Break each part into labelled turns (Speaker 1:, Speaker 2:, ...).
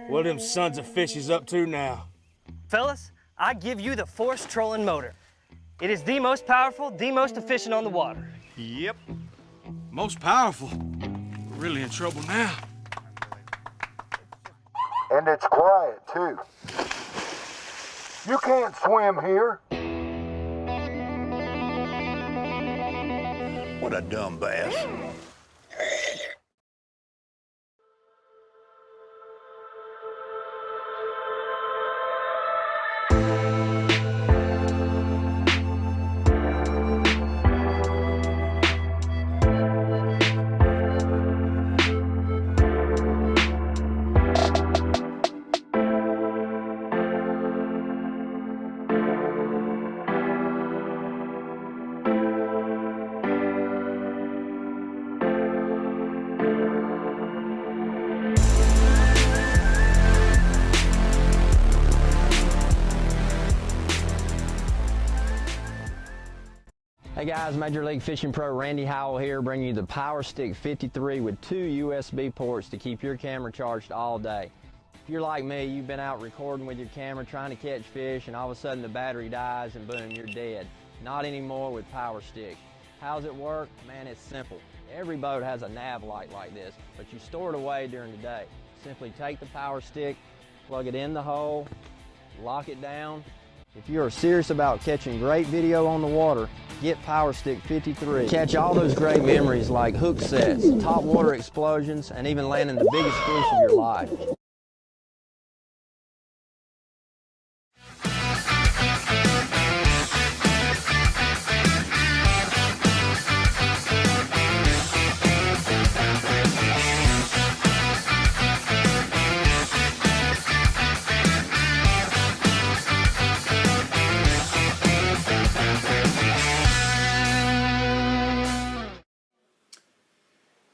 Speaker 1: What are them sons of fishes up to now?
Speaker 2: Fellas, I give you the force trolling motor. It is the most powerful, the most efficient on the water.
Speaker 1: Yep. Most powerful. We're really in trouble now.
Speaker 3: And it's quiet, too. You can't swim here.
Speaker 4: What a dumb bass.
Speaker 5: Hey guys, Major League Fishing Pro Randy Howell here, bringing you the Power Stick 53 with 2 USB ports to keep your camera charged all day. If you're like me, you've been out recording with your camera trying to catch fish and all of a sudden the battery dies and boom, you're dead. Not anymore with Power Stick. How's it work? Man, it's simple. Every boat has a nav light like this, but you store it away during the day. Simply take the Power Stick, plug it in the hole, lock it down. If you are serious about catching great video on the water, get Power Stick 53. Catch all those great memories like hook sets, top water explosions, and even landing the biggest fish of your life.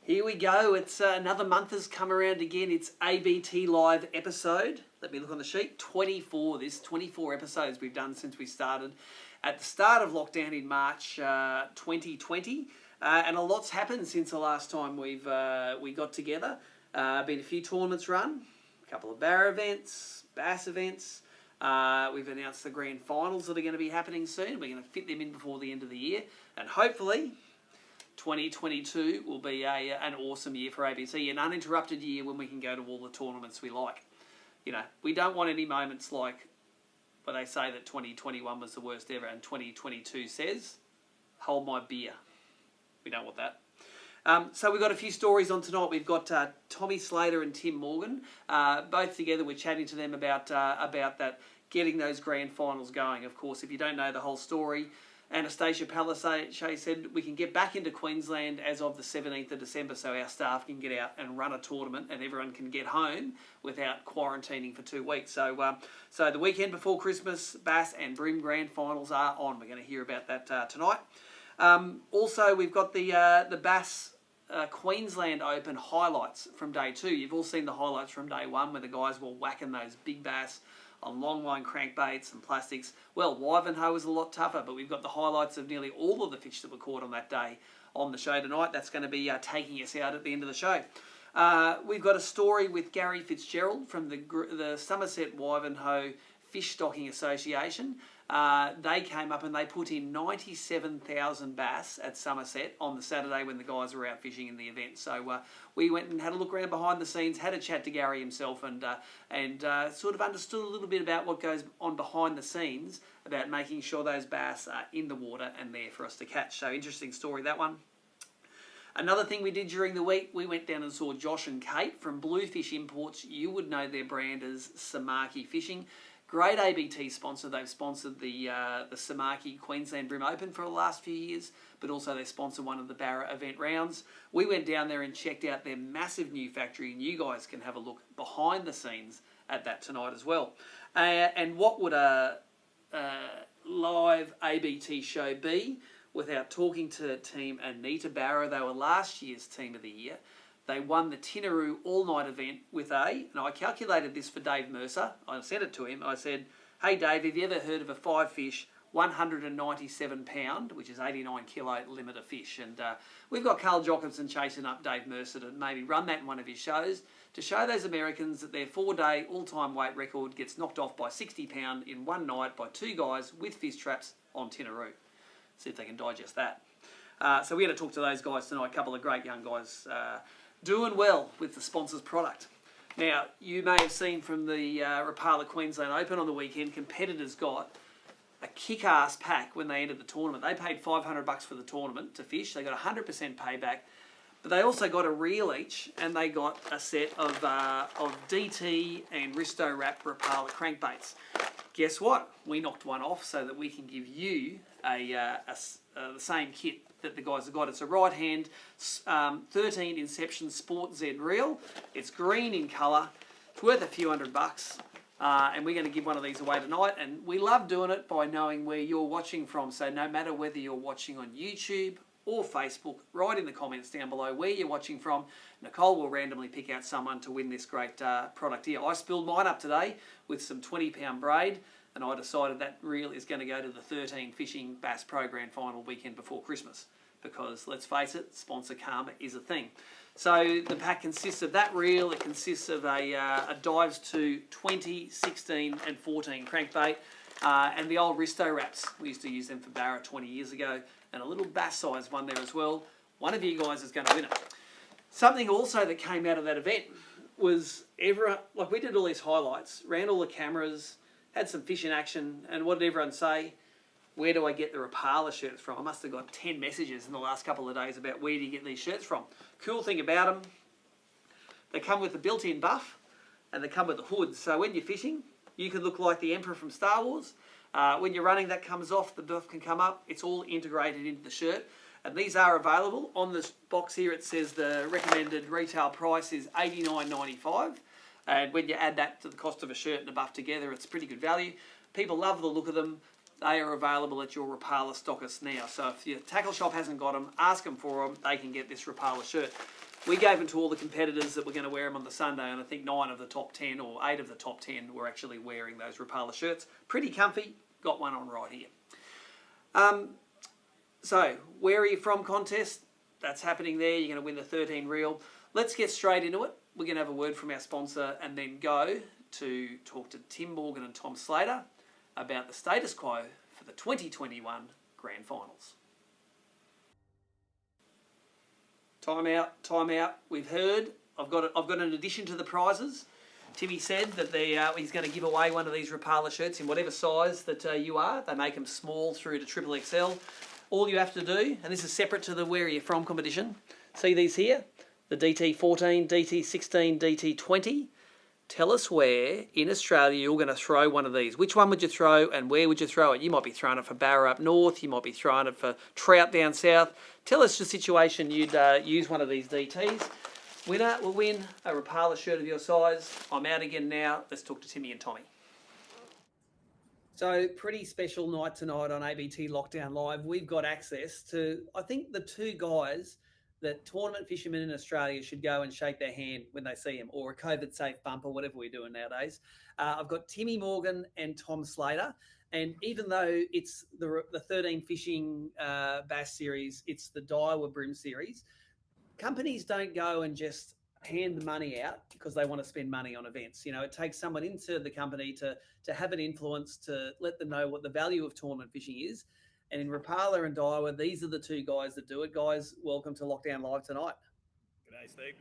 Speaker 6: Here we go, it's another month has come around again. It's ABT Live episode. Let me look on the sheet. 24 episodes we've done since we started at the start of lockdown in March 2020. And a lot's happened since the last time we got together. Been a few tournaments run, a couple of barra events, bass events. We've announced the grand finals that are going to be happening soon. We're going to fit them in before the end of the year. And hopefully 2022 will be an awesome year for ABC, an uninterrupted year when we can go to all the tournaments we like. You know, we don't want any moments like where they say that 2021 was the worst ever and 2022 says, hold my beer. We don't want that. So we've got a few stories on tonight. We've got Tommy Slater and Tim Morgan, both together. We're chatting to them about that, getting those grand finals going. Of course, if you don't know the whole story, Anastasia Palaszczuk said we can get back into Queensland as of the 17th of December so our staff can get out and run a tournament and everyone can get home without quarantining for 2 weeks. So the weekend before Christmas, Bass and BREAM Grand Finals are on. We're going to hear about that tonight. Also, we've got the Bass Queensland Open highlights from day 2. You've all seen the highlights from day 1 where the guys were whacking those big bass on long line crankbaits and plastics. Well, Wivenhoe was a lot tougher, but we've got the highlights of nearly all of the fish that were caught on that day on the show tonight. That's going to be taking us out at the end of the show. We've got a story with Gary Fitzgerald from the Somerset Wivenhoe Fish Stocking Association. They came up and they put in 97,000 bass at Somerset on the Saturday when the guys were out fishing in the event. So we went and had a look around behind the scenes, had a chat to Gary himself and sort of understood a little bit about what goes on behind the scenes about making sure those bass are in the water and there for us to catch. So interesting story, that one. Another thing we did during the week, we went down and saw Josh and Kate from Bluefish Imports. You would know their brand as Samaki Fishing. Great ABT sponsor. They've sponsored the Samaki Queensland BREAM Open for the last few years, but also they sponsor one of the Barra event rounds. We went down there and checked out their massive new factory, and you guys can have a look behind the scenes at that tonight as well. And what would a live ABT show be without talking to Team Anita Barra? They were last year's Team of the Year. They won the Tinaroo all-night event with and I calculated this for Dave Mercer. I sent it to him. I said, hey Dave, have you ever heard of a 5-fish, 197 pound, which is 89 kilo limit of fish? And we've got Carl Jockinson chasing up Dave Mercer to maybe run that in one of his shows to show those Americans that their 4-day all-time weight record gets knocked off by 60 pound in one night by two guys with fish traps on Tinaroo. See if they can digest that. So we're going to talk to those guys tonight, a couple of great young guys doing well with the sponsor's product. Now, you may have seen from the Rapala Queensland Open on the weekend, competitors got a kick-ass pack when they entered the tournament. They paid $500 for the tournament to fish. They got 100% payback, but they also got a reel each, and they got a set of DT and Risto Wrap Rapala crankbaits. Guess what? We knocked one off so that we can give you the same kit that the guys have got. It's a right-hand 13 Inception Sport Z reel. It's green in colour. It's worth a few $100. And we're going to give one of these away tonight. And we love doing it by knowing where you're watching from. So no matter whether you're watching on YouTube or Facebook, write in the comments down below where you're watching from. Nicole will randomly pick out someone to win this great product here. I spilled mine up today with some 20-pound braid, and I decided that reel is going to go to the 13 Fishing Bass Pro Grand Final weekend before Christmas, because let's face it, sponsor karma is a thing. So the pack consists of that reel. It consists of a Dives 2 20, 16 and 14 crankbait, and the old Risto wraps. We used to use them for Barra 20 years ago, and a little bass size one there as well. One of you guys is going to win it. Something also that came out of that event was like we did all these highlights, ran all the cameras, had some fish in action, and what did everyone say? Where do I get the Rapala shirts from? I must have got 10 messages in the last couple of days about where do you get these shirts from. Cool thing about them, they come with a built-in buff and they come with a hood. So when you're fishing, you can look like the Emperor from Star Wars. When you're running, that comes off, the buff can come up. It's all integrated into the shirt. And these are available. On this box here, it says the recommended retail price is $89.95. And when you add that to the cost of a shirt and a buff together, it's pretty good value. People love the look of them. They are available at your Rapala stockist now. So if your tackle shop hasn't got them, ask them for them. They can get this Rapala shirt. We gave them to all the competitors that were going to wear them on the Sunday, and I think 9 of the top 10 or 8 of the top 10 were actually wearing those Rapala shirts. Pretty comfy. Got one on right here. So, where are you from contest? That's happening there. You're going to win the 13 reel. Let's get straight into it. We're going to have a word from our sponsor and then go to talk to Tim Morgan and Tom Slater about the status quo for the 2021 Grand Finals. Time out. We've heard. I've got an addition to the prizes. Timmy said that he's going to give away one of these Rapala shirts in whatever size that you are. They make them small through to triple XL. All you have to do, and this is separate to the Where Are You From competition, see these here? The DT14, DT16, DT20. Tell us where in Australia you're going to throw one of these. Which one would you throw and where would you throw it? You might be throwing it for Barra up north. You might be throwing it for trout down south. Tell us the situation you'd use one of these DTs. Winner will win a Rapala shirt of your size. I'm out again now. Let's talk to Timmy and Tommy. So, pretty special night tonight on ABT Lockdown Live. We've got access to, I think, the two guys that tournament fishermen in Australia should go and shake their hand when they see him, or a COVID-safe bumper, whatever we're doing nowadays. I've got Timmy Morgan and Tom Slater. And even though it's the 13 Fishing Bass Series, it's the Daiwa BREAM Series, companies don't go and just hand the money out because they want to spend money on events. You know, it takes someone into the company to have an influence, to let them know what the value of tournament fishing is. And in Rapala and Daiwa, these are the two guys that do it. Guys, welcome to Lockdown Live tonight.
Speaker 4: G'day, Steve.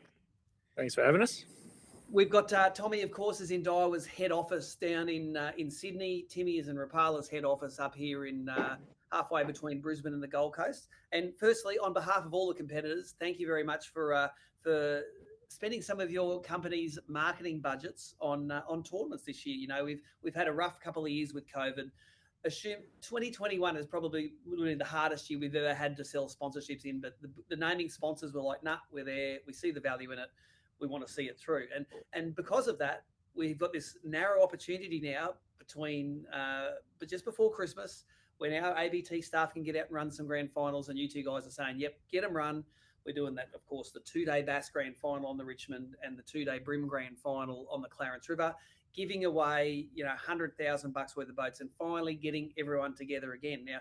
Speaker 4: Thanks for having us.
Speaker 6: We've got Tommy, of course, is in Daiwa's head office down in Sydney. Timmy is in Rapala's head office up here in halfway between Brisbane and the Gold Coast. And firstly, on behalf of all the competitors, thank you very much for spending some of your company's marketing budgets on tournaments this year. You know, we've had a rough couple of years with COVID. Assume 2021 is probably the hardest year we've ever had to sell sponsorships in, but the naming sponsors were like, nah, we're there. We see the value in it. We want to see it through. And because of that, we've got this narrow opportunity now but just before Christmas, when our ABT staff can get out and run some grand finals, and you two guys are saying, yep, get them run. We're doing that, of course, the 2-day Bass Grand Final on the Richmond and the 2-day BREAM Grand Final on the Clarence River, giving away, $100,000 worth of boats and finally getting everyone together again. Now,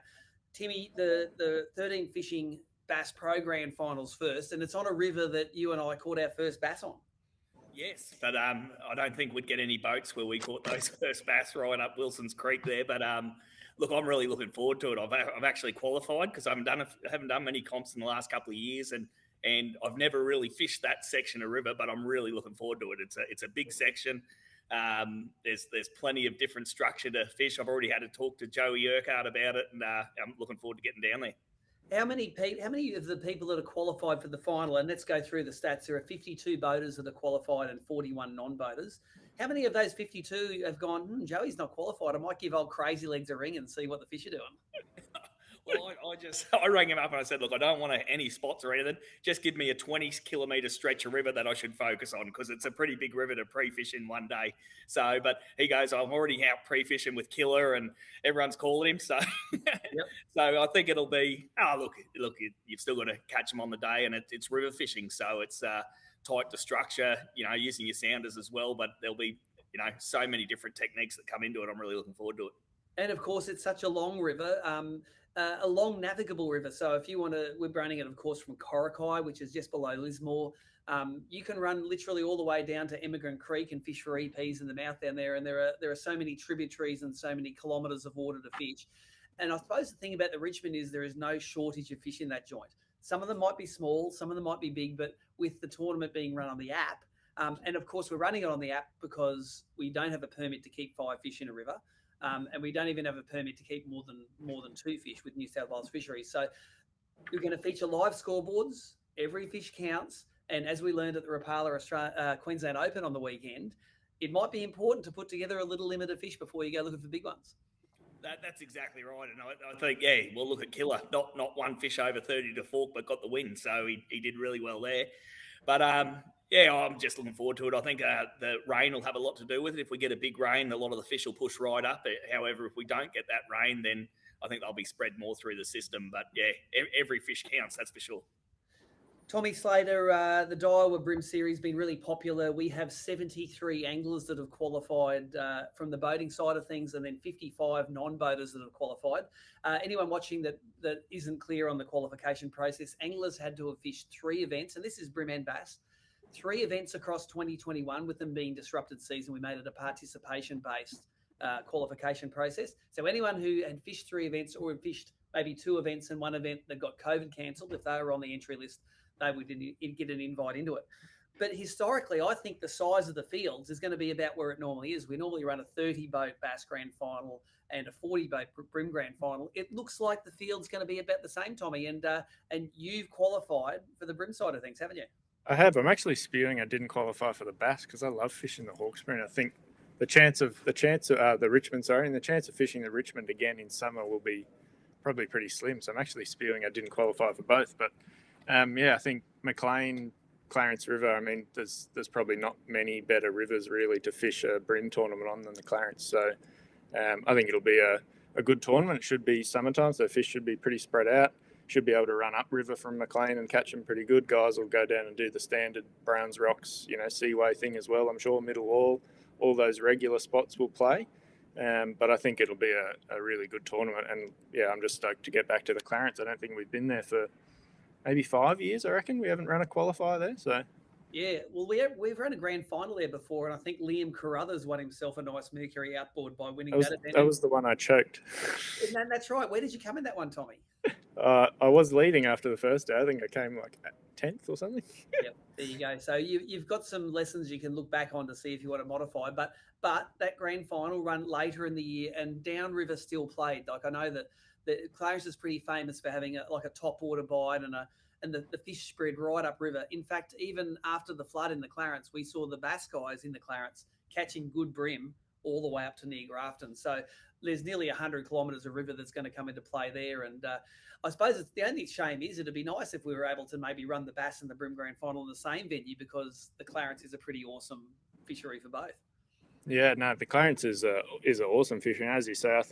Speaker 6: Timmy, the 13 Fishing Bass Pro Grand Finals first, and it's on a river that you and I caught our first bass on.
Speaker 4: Yes, but I don't think we'd get any boats where we caught those first bass right up Wilson's Creek there. But look, I'm really looking forward to it. I've actually qualified because I haven't done many comps in the last couple of years, and I've never really fished that section of river. But I'm really looking forward to it. It's a big section. There's plenty of different structure to fish. I've already had to talk to Joey Urquhart about it, and I'm looking forward to getting down there.
Speaker 6: How many of the people that are qualified for the final, and let's go through the stats, there are 52 boaters that are qualified and 41 non-boaters. How many of those 52 have gone, Joey's not qualified, I might give old Crazy Legs a ring and see what the fish are doing?
Speaker 4: Well, I rang him up and I said, look, I don't want any spots or anything. Just give me a 20-kilometre stretch of river that I should focus on, because it's a pretty big river to pre-fish in one day. So, but he goes, I'm already out pre-fishing with Killer and everyone's calling him. So,
Speaker 6: Yep.
Speaker 4: So I think it'll be, look, you've still got to catch them on the day, and it's river fishing. So it's tight to structure, using your sounders as well. But there'll be, so many different techniques that come into it. I'm really looking forward to it.
Speaker 6: And of course, it's such a long river, a long navigable river. So if you want to, we're running it, of course, from Coracai, which is just below Lismore. You can run literally all the way down to Emigrant Creek and fish for EPs in the mouth down there. And there are so many tributaries and so many kilometres of water to fish. And I suppose the thing about the Richmond is there is no shortage of fish in that joint. Some of them might be small, some of them might be big, but with the tournament being run on the app, and of course we're running it on the app because we don't have a permit to keep 5 fish in a river. And we don't even have a permit to keep more than 2 fish with New South Wales Fisheries. So we're going to feature live scoreboards. Every fish counts. And as we learned at the Rapala Queensland Open on the weekend, it might be important to put together a little limit of fish before you go looking for big ones.
Speaker 4: That's exactly right. And I think, we'll look at Killer. Not one fish over 30 to fork, but got the win. So he did really well there. But I'm just looking forward to it. I think the rain will have a lot to do with it. If we get a big rain, a lot of the fish will push right up. However, if we don't get that rain, then I think they'll be spread more through the system. But every fish counts, that's for sure.
Speaker 6: Tommy Slater, the Daiwa BREAM series been really popular. We have 73 anglers that have qualified from the boating side of things, and then 55 non-boaters that have qualified. Anyone watching that isn't clear on the qualification process, anglers had to have fished 3 events, and this is BREAM and Bass, 3 events across 2021, with them being disrupted season. We made it a participation-based qualification process. So anyone who had fished 3 events or had fished maybe 2 events and 1 event that got COVID cancelled, if they were on the entry list, they would get an invite into it. But historically, I think the size of the fields is going to be about where it normally is. We normally run a 30-boat Bass Grand Final and a 40-boat BREAM Grand Final. It looks like the field's going to be about the same, Tommy, and you've qualified for the BREAM side of things, haven't you?
Speaker 7: I have. I'm actually spewing I didn't qualify for the Bass because I love fishing the Hawkesbury, and I think the chance of the Richmond, and the chance of fishing the Richmond again in summer will be probably pretty slim. So I'm actually spewing I didn't qualify for both, but I think McLean, Clarence River, I mean, there's probably not many better rivers really to fish a BREAM tournament on than the Clarence. So I think it'll be a good tournament. It should be summertime, so fish should be pretty spread out. Should be able to run upriver from McLean and catch them pretty good. Guys will go down and do the standard Browns Rocks, Seaway thing as well. I'm sure Middle Wall, all those regular spots will play. But I think it'll be a really good tournament. And I'm just stoked to get back to the Clarence. I don't think we've been there for maybe 5 years, I reckon. We haven't run a qualifier there, so. Yeah,
Speaker 6: well, we've run a grand final there before, and I think Liam Carruthers won himself a nice Mercury outboard by winning that event.
Speaker 7: That was the one I choked.
Speaker 6: No, that's right. Where did you come in that one, Tommy?
Speaker 7: I was leading after the first day. I think I came like 10th or something.
Speaker 6: Yep, there you go. So you've got some lessons you can look back on to see if you want to modify. But that grand final run later in the year, and downriver still played. Like I know that Clarence is pretty famous for having a top order bite and and the fish spread right upriver. In fact, even after the flood in the Clarence, we saw the bass guys in the Clarence catching good bream all the way up to near Grafton. So there's nearly 100 kilometres of river that's going to come into play there. And I suppose it's the only shame is it'd be nice if we were able to maybe run the bass and the bream grand final in the same venue, because the Clarence is a pretty awesome fishery for both.
Speaker 7: Yeah, no, the Clarence is an awesome fishery. And as you say, I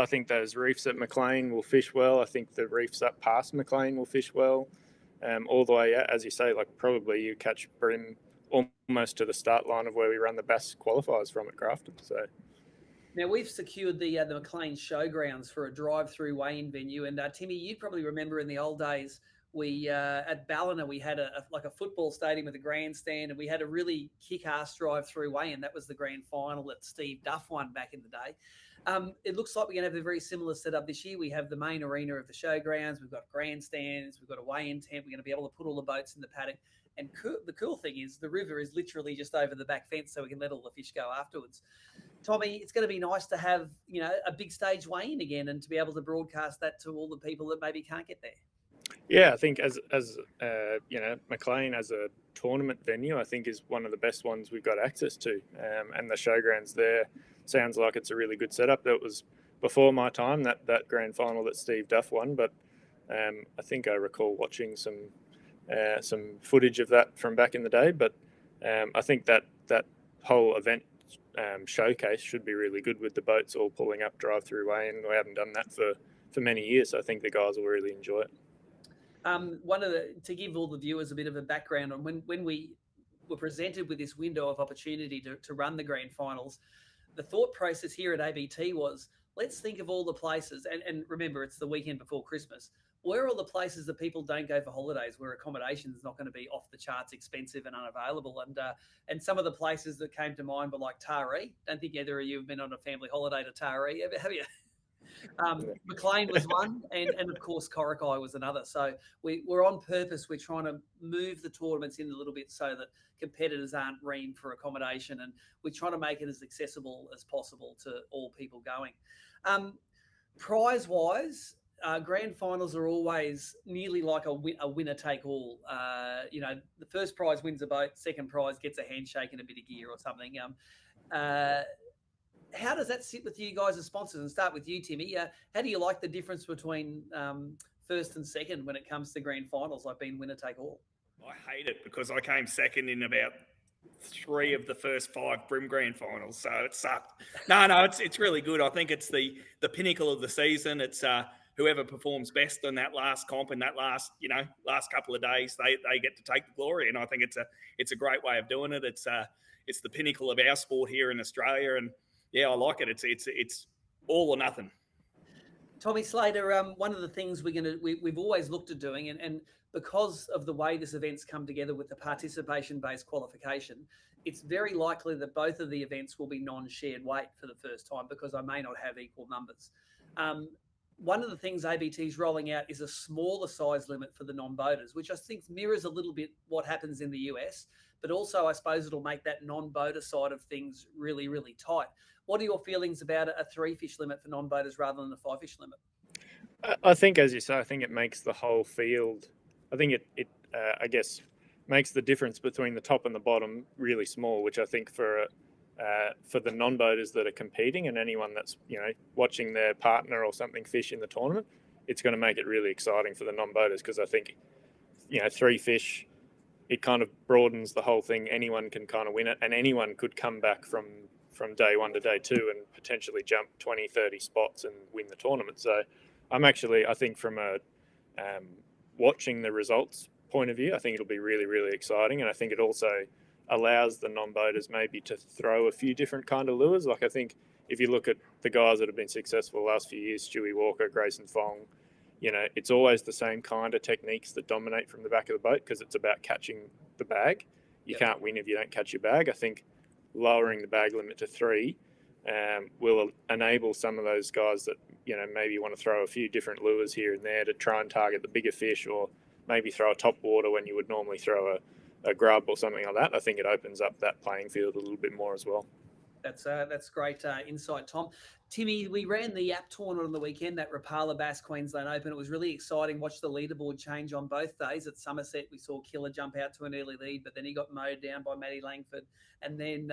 Speaker 7: think those reefs at Maclean will fish well. I think the reefs up past Maclean will fish well. All the way out, as you say, like probably you catch bream almost to the start line of where we run the bass qualifiers from at Grafton. So
Speaker 6: now we've secured the Maclean Showgrounds for a drive-through weigh-in venue, and Timmy, you'd probably remember in the old days we at Ballina we had a football stadium with a grandstand, and we had a really kick-ass drive-through weigh-in. That was the grand final that Steve Duff won back in the day. It looks like we're going to have a very similar setup this year. We have the main arena of the showgrounds. We've got grandstands. We've got a weigh-in tent. We're going to be able to put all the boats in the paddock. And the cool thing is the river is literally just over the back fence, so we can let all the fish go afterwards. Tommy, it's going to be nice to have, a big stage weigh-in again and to be able to broadcast that to all the people that maybe can't get there.
Speaker 7: yeah, I think as Maclean as a tournament venue, I think is one of the best ones we've got access to. And the showgrounds there sounds like it's a really good setup. That was before my time, that grand final that Steve Duff won, but I think I recall watching some footage of that from back in the day. But I think that whole event showcase should be really good with the boats all pulling up drive-through way, and we haven't done that for many years. So I think the guys will really enjoy it.
Speaker 6: To give all the viewers a bit of a background on when we were presented with this window of opportunity to run the grand finals, the thought process here at ABT was, let's think of all the places, and remember, it's the weekend before Christmas. Where are all the places that people don't go for holidays, where accommodation is not going to be off the charts expensive and unavailable? And some of the places that came to mind were like Taree. Don't think either of you have been on a family holiday to Taree, have you? Maclean was one, and of course Coracai was another. So we're on purpose. We're trying to move the tournaments in a little bit so that competitors aren't reamed for accommodation, and we're trying to make it as accessible as possible to all people going. Prize-wise, grand finals are always nearly like a winner-take-all. The first prize wins a boat, second prize gets a handshake and a bit of gear or something. How does that sit with you guys as sponsors? And start with you, Timmy. How do you like the difference between first and second when it comes to grand finals, like being winner-take-all?
Speaker 4: I hate it because I came second in about 3 of the first 5 Brim grand finals, so it sucked. No, it's really good. I think it's the pinnacle of the season. It's whoever performs best in that last comp in that last couple of days, they get to take the glory, and I think it's a great way of doing it. It's the pinnacle of our sport here in Australia, and yeah, I like it. It's all or nothing.
Speaker 6: Tommy, Slater, one of the things we've always looked at doing, and because of the way this event's come together with the participation-based qualification, it's very likely that both of the events will be non-shared weight for the first time, because I may not have equal numbers. One of the things ABT is rolling out is a smaller size limit for the non-boaters, which I think mirrors a little bit what happens in the US, but also I suppose it'll make that non-boater side of things really, really tight. What are your feelings about a 3-fish limit for non-boaters rather than a 5-fish limit?
Speaker 7: I think, as you say, I think it makes the whole field, I think it I guess, makes the difference between the top and the bottom really small, which I think for the non-boaters that are competing and anyone that's watching their partner or something fish in the tournament, it's going to make it really exciting for the non-boaters, because I think 3 fish, it kind of broadens the whole thing. Anyone can kind of win it, and anyone could come back from day 1 to day 2 and potentially jump 20-30 spots and win the tournament. So I think from a watching the results point of view, I think it'll be really, really exciting, and I think it also allows the non-boaters maybe to throw a few different kind of lures. Like, I think if you look at the guys that have been successful the last few years, Stewie Walker, Grayson Fong, it's always the same kind of techniques that dominate from the back of the boat, because it's about catching the bag. You can't win if you don't catch your bag. I think lowering the bag limit to 3 will enable some of those guys that maybe want to throw a few different lures here and there to try and target the bigger fish, or maybe throw a top water when you would normally throw a grub or something like that. I think it opens up that playing field a little bit more as well.
Speaker 6: That's great insight, Tom. Timmy, we ran the app tournament on the weekend, that Rapala Bass Queensland Open. It was really exciting. Watched the leaderboard change on both days. At Somerset, we saw Killer jump out to an early lead, but then he got mowed down by Matty Langford. And then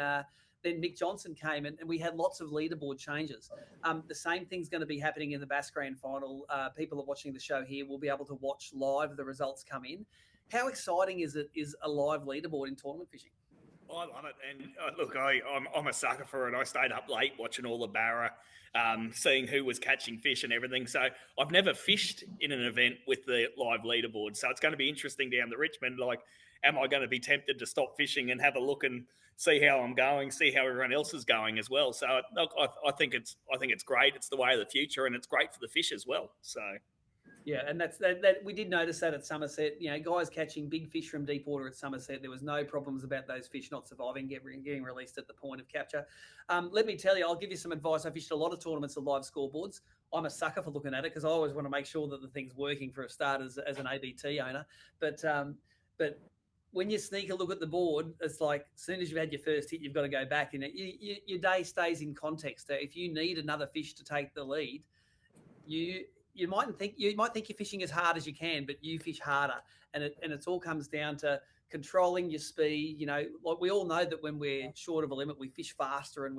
Speaker 6: Nick Johnson came and we had lots of leaderboard changes. The same thing's going to be happening in the Bass Grand Final. People are watching the show here will be able to watch live the results come in. How exciting is a live leaderboard in tournament fishing?
Speaker 4: I love it, and look, I'm a sucker for it. I stayed up late watching all the Barra, seeing who was catching fish and everything. So I've never fished in an event with the live leaderboard. So it's going to be interesting down the Richmond. Like, am I going to be tempted to stop fishing and have a look and see how I'm going, see how everyone else is going as well? So look, I think it's great. It's the way of the future, and it's great for the fish as well. So.
Speaker 6: Yeah, and that we did notice that at Somerset. You know, guys catching big fish from deep water at Somerset. There was no problems about those fish not surviving, getting released at the point of capture. Let me tell you, I'll give you some advice. I fished a lot of tournaments of live scoreboards. I'm a sucker for looking at it because I always want to make sure that the thing's working for a start as an ABT owner. But when you sneak a look at the board, it's like as soon as you've had your first hit, you've got to go back, and your day stays in context. If you need another fish to take the lead, you might think you're fishing as hard as you can, but you fish harder, and it all comes down to controlling your speed. You know, like we all know that when we're short of a limit, we fish faster and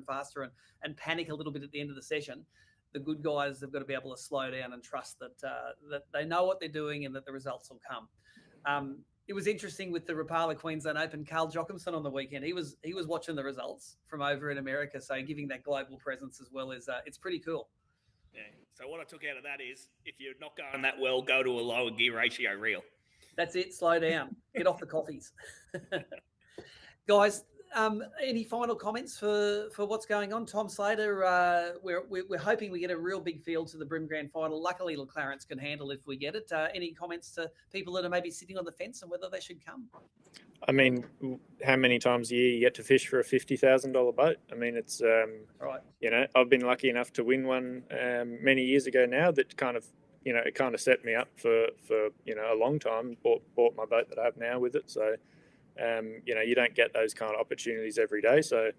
Speaker 6: faster and panic a little bit at the end of the session. The good guys have got to be able to slow down and trust that they know what they're doing and that the results will come. It was interesting with the Rapala Queensland Open. Carl Jochimson on the weekend, he was watching the results from over in America, so giving that global presence as well is it's pretty cool.
Speaker 4: Yeah. So what I took out of that is, if you're not going that well, go to a lower gear ratio reel.
Speaker 6: That's it. Slow down. Get off the coffees. Guys, any final comments for what's going on? Tom, Slater, we're hoping we get a real big field to the BREAM Grand Final. Luckily, Clarence can handle if we get it. Any comments to people that are maybe sitting on the fence and whether they should come?
Speaker 7: I mean, how many times a year you get to fish for a $50,000 boat? I mean, it's
Speaker 6: right.
Speaker 7: You know, I've been lucky enough to win one many years ago now. That kind of, you know, it kind of set me up for you know, a long time. Bought my boat that I have now with it. So, you know, you don't get those kind of opportunities every day. So,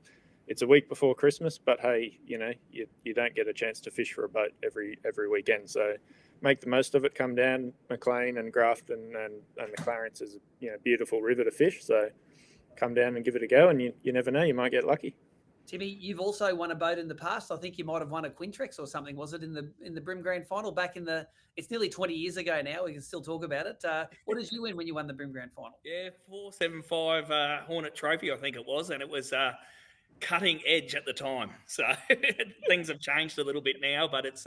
Speaker 7: it's a week before Christmas, but hey, you know, you don't get a chance to fish for a boat every weekend. So, make the most of it. Come down McLean and Grafton and the Clarence is, you know, beautiful river to fish. So come down and give it a go, and you never know, you might get lucky.
Speaker 6: Timmy, you've also won a boat in the past. I think you might have won a Quintrex or something. Was it in the BREAM Grand Final back in it's nearly 20 years ago now. We can still talk about it. What did you win when you won the BREAM Grand Final?
Speaker 4: Yeah, 475 Hornet Trophy, I think it was, and it was cutting edge at the time. So things have changed a little bit now, but it's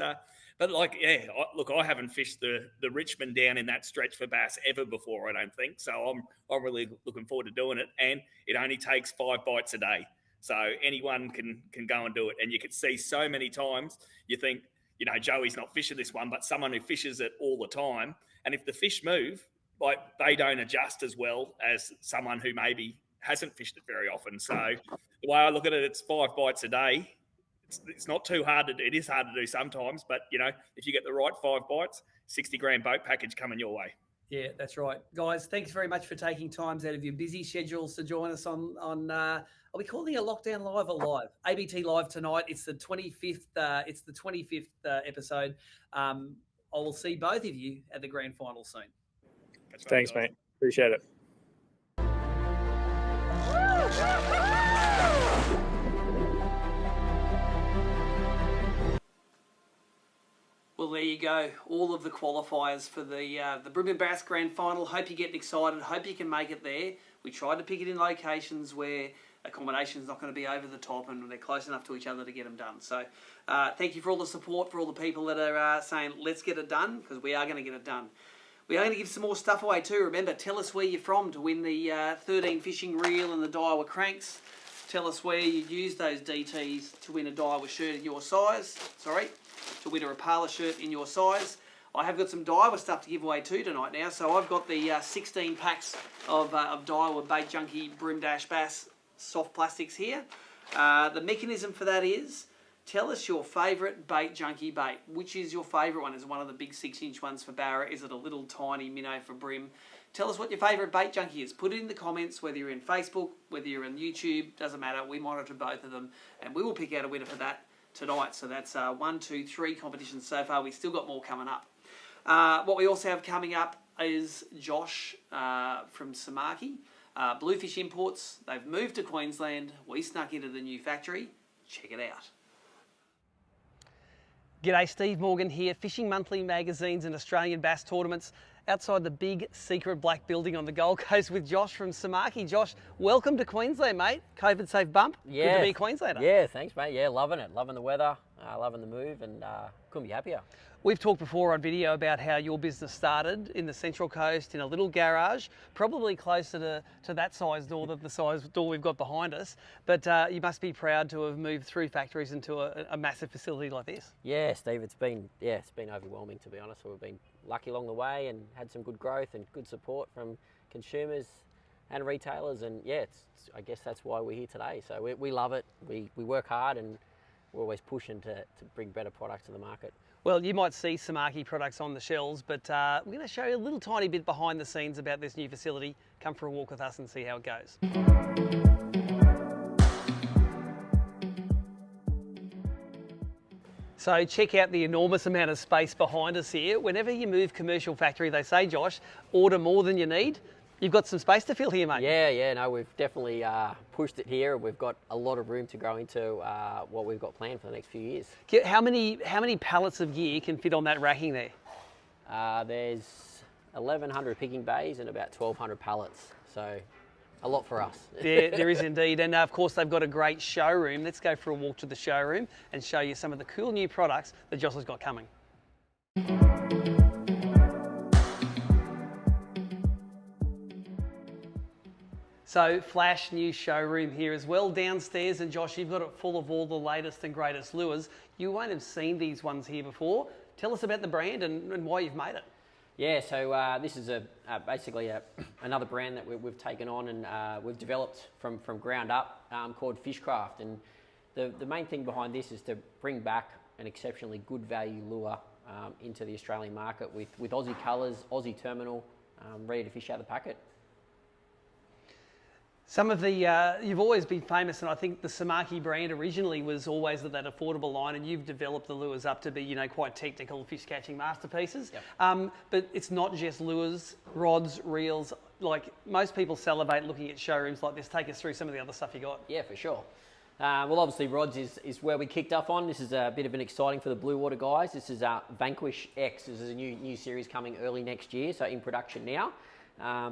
Speaker 4: but like, yeah, look, I haven't fished the Richmond down in that stretch for bass ever before, I don't think. So I'm really looking forward to doing it, and it only takes 5 bites a day. So anyone can go and do it. And you can see so many times, you think, you know, Joey's not fishing this one, but someone who fishes it all the time. And if the fish move, like, they don't adjust as well as someone who maybe hasn't fished it very often. So the way I look at it, it's 5 bites a day. It's not too hard. It is hard to do sometimes, but, you know, if you get the right 5 bites, 60 grand boat package coming your way.
Speaker 6: Yeah, that's right. Guys, thanks very much for taking times out of your busy schedules to join us on are we calling it Lockdown Live or Live? ABT Live tonight. It's the 25th. It's the 25th episode. I will see both of you at the grand final soon.
Speaker 7: Thanks, mate. Appreciate it.
Speaker 6: Well, there you go. All of the qualifiers for the BREAM Bass Grand Final. Hope you're getting excited. Hope you can make it there. We tried to pick it in locations where accommodation's not going to be over the top and they're close enough to each other to get them done. So thank you for all the support, for all the people that are saying, let's get it done, because we are going to get it done. We are going to give some more stuff away too. Remember, tell us where you're from to win the 13 fishing reel and the Daiwa cranks. Tell us where you use those DTs to win a Daiwa shirt in your size. To win a Rapala shirt in your size. I have got some Daiwa stuff to give away too tonight now. So I've got the 16 packs of Daiwa Bait Junkie Brim Dash Bass soft plastics here. The mechanism for that is, tell us your favourite Bait Junkie bait. Which is your favourite one? Is it one of the big 6-inch ones for Barra? Is it a little tiny minnow for Brim? Tell us what your favourite bait junkie is. Put it in the comments, whether you're in Facebook, whether you're in YouTube, doesn't matter. We monitor both of them, and we will pick out a winner for that tonight. So that's 1, 2, 3 competitions so far. We've still got more coming up. What we also have coming up is Josh from Samaki. Bluefish Imports. They've moved to Queensland. We snuck into the new factory. Check it out.
Speaker 2: G'day, Steve Morgan here, Fishing Monthly magazines and Australian bass tournaments outside the big secret black building on the Gold Coast with Josh from Samaki. Josh, welcome to Queensland, mate. COVID safe bump.
Speaker 8: Yeah.
Speaker 2: Good to be a Queenslander.
Speaker 8: Yeah, thanks, mate. Yeah, loving it. Loving the weather, loving the move, and couldn't be happier.
Speaker 2: We've talked before on video about how your business started in the Central Coast in a little garage, probably closer to that size door than the size door we've got behind us. But you must be proud to have moved through factories into a massive facility like this.
Speaker 8: Yeah, Steve, it's been overwhelming, to be honest. We've been lucky along the way and had some good growth and good support from consumers and retailers. And yeah, I guess that's why we're here today. So we love it. We work hard and we're always pushing to bring better products to the market.
Speaker 2: Well, you might see Samaki products on the shelves, but we're going to show you a little tiny bit behind the scenes about this new facility. Come for a walk with us and see how it goes. So check out the enormous amount of space behind us here. Whenever you move commercial factory, they say, Josh, order more than you need. You've got some space to fill here, mate.
Speaker 8: Yeah, no, we've definitely pushed it here. We've got a lot of room to grow into what we've got planned for the next few years.
Speaker 2: How many pallets of gear can fit on that racking there?
Speaker 8: There's 1,100 picking bays and about 1,200 pallets, so a lot for us.
Speaker 2: There is indeed, and of course they've got a great showroom. Let's go for a walk to the showroom and show you some of the cool new products that Josh has got coming. So, flash new showroom here as well downstairs, and Josh, you've got it full of all the latest and greatest lures. You won't have seen these ones here before. Tell us about the brand and why you've made it.
Speaker 8: Yeah, so this is basically another brand that we've taken on and we've developed from ground up called Fishcraft. And the main thing behind this is to bring back an exceptionally good value lure into the Australian market with Aussie colours, Aussie terminal, ready to fish out of the packet.
Speaker 2: Some of the, you've always been famous, and I think the Samaki brand originally was always that affordable line, and you've developed the lures up to be, quite technical fish catching masterpieces. Yep. But it's not just lures, rods, reels. Like most people salivate looking at showrooms like this. Take us through some of the other stuff you got.
Speaker 8: Yeah, for sure. Well, obviously rods is where we kicked off on. This is a bit of an exciting for the blue water guys. This is Vanquish X. This is a new series coming early next year, so in production now.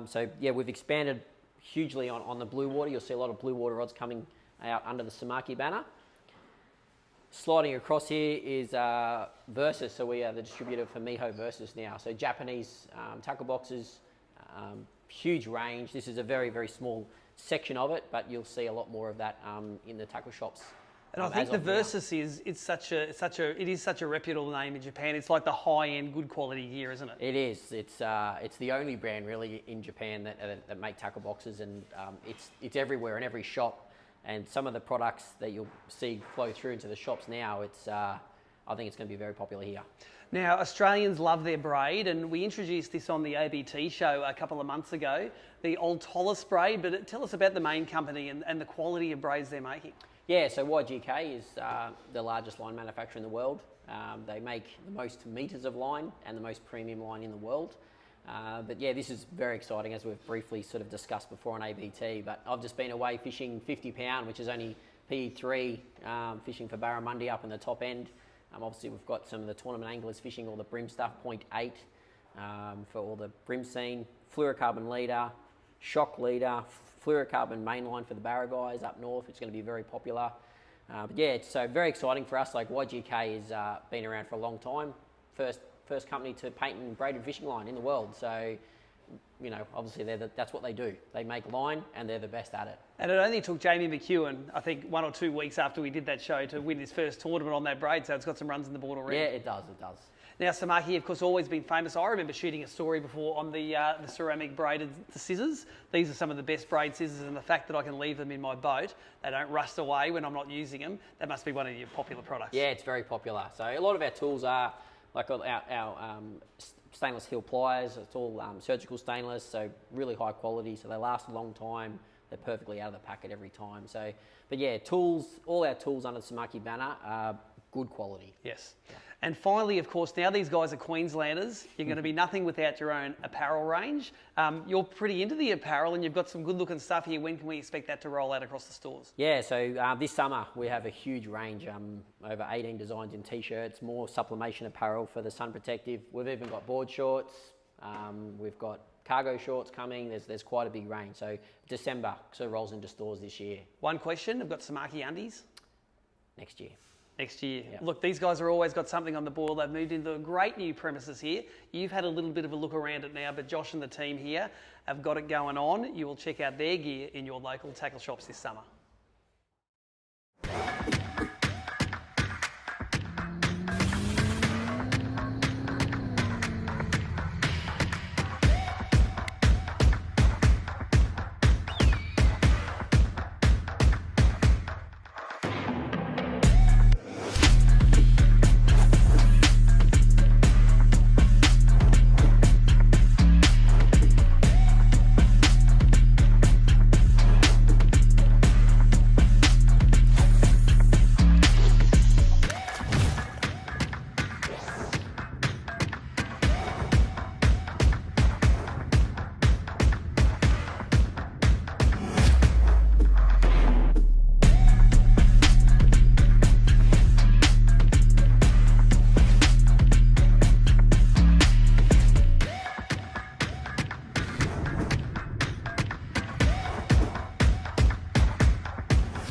Speaker 8: So yeah, we've expanded hugely on the blue water. You'll see a lot of blue water rods coming out under the Samaki banner. Sliding across here is Versus, so we are the distributor for Miho Versus now. So Japanese tackle boxes, huge range. This is a very, very small section of it, but you'll see a lot more of that in the tackle shops.
Speaker 2: And I think the Versus is such a reputable name in Japan. It's like the high-end, good quality gear, isn't it?
Speaker 8: It is. It's the only brand really in Japan that make tackle boxes, and it's everywhere in every shop. And some of the products that you'll see flow through into the shops now, I think it's going to be very popular here.
Speaker 2: Now, Australians love their braid, and we introduced this on the ABT show a couple of months ago, the Altolis braid. But tell us about the main company and the quality of braids they're making.
Speaker 8: Yeah, so YGK is the largest line manufacturer in the world. They make the most metres of line and the most premium line in the world. But yeah, this is very exciting, as we've briefly sort of discussed before on ABT. But I've just been away fishing 50 pound, which is only PE3, fishing for barramundi up in the top end. Obviously, we've got some of the tournament anglers fishing all the BREAM stuff, 0.8 for all the BREAM scene, fluorocarbon leader, shock leader, fluorocarbon mainline for the barra guys up north, which is going to be very popular. But yeah, it's so very exciting for us. Like YGK has been around for a long time. First company to patent and braided fishing line in the world. So, obviously that's what they do. They make line and they're the best at it.
Speaker 2: And it only took Jamie McEwen, I think, 1 or 2 weeks after we did that show to win his first tournament on that braid. So it's got some runs in the board already.
Speaker 8: Yeah, it does.
Speaker 2: Now, Samaki, of course, always been famous. I remember shooting a story before on the ceramic braided scissors. These are some of the best braid scissors, and the fact that I can leave them in my boat, they don't rust away when I'm not using them, that must be one of your popular products.
Speaker 8: Yeah, it's very popular. So a lot of our tools are, like our stainless steel pliers. It's all surgical stainless, so really high quality. So they last a long time. They're perfectly out of the packet every time. So, but yeah, tools. All our tools under the Samaki banner are good quality.
Speaker 2: Yes. And finally, of course, now these guys are Queenslanders. You're going to be nothing without your own apparel range. You're pretty into the apparel and you've got some good looking stuff here. When can we expect that to roll out across the stores?
Speaker 8: Yeah, so this summer we have a huge range, over 18 designs in t-shirts, more sublimation apparel for the sun protective. We've even got board shorts. We've got cargo shorts coming. There's quite a big range. So December sort of rolls into stores this year.
Speaker 2: One question, I've got Samaki undies.
Speaker 8: Next year.
Speaker 2: Next year.
Speaker 8: Yep.
Speaker 2: Look, these guys are always got something on the boil. They've moved into a great new premises here. You've had a little bit of a look around it now, but Josh and the team here have got it going on. You will check out their gear in your local tackle shops this summer.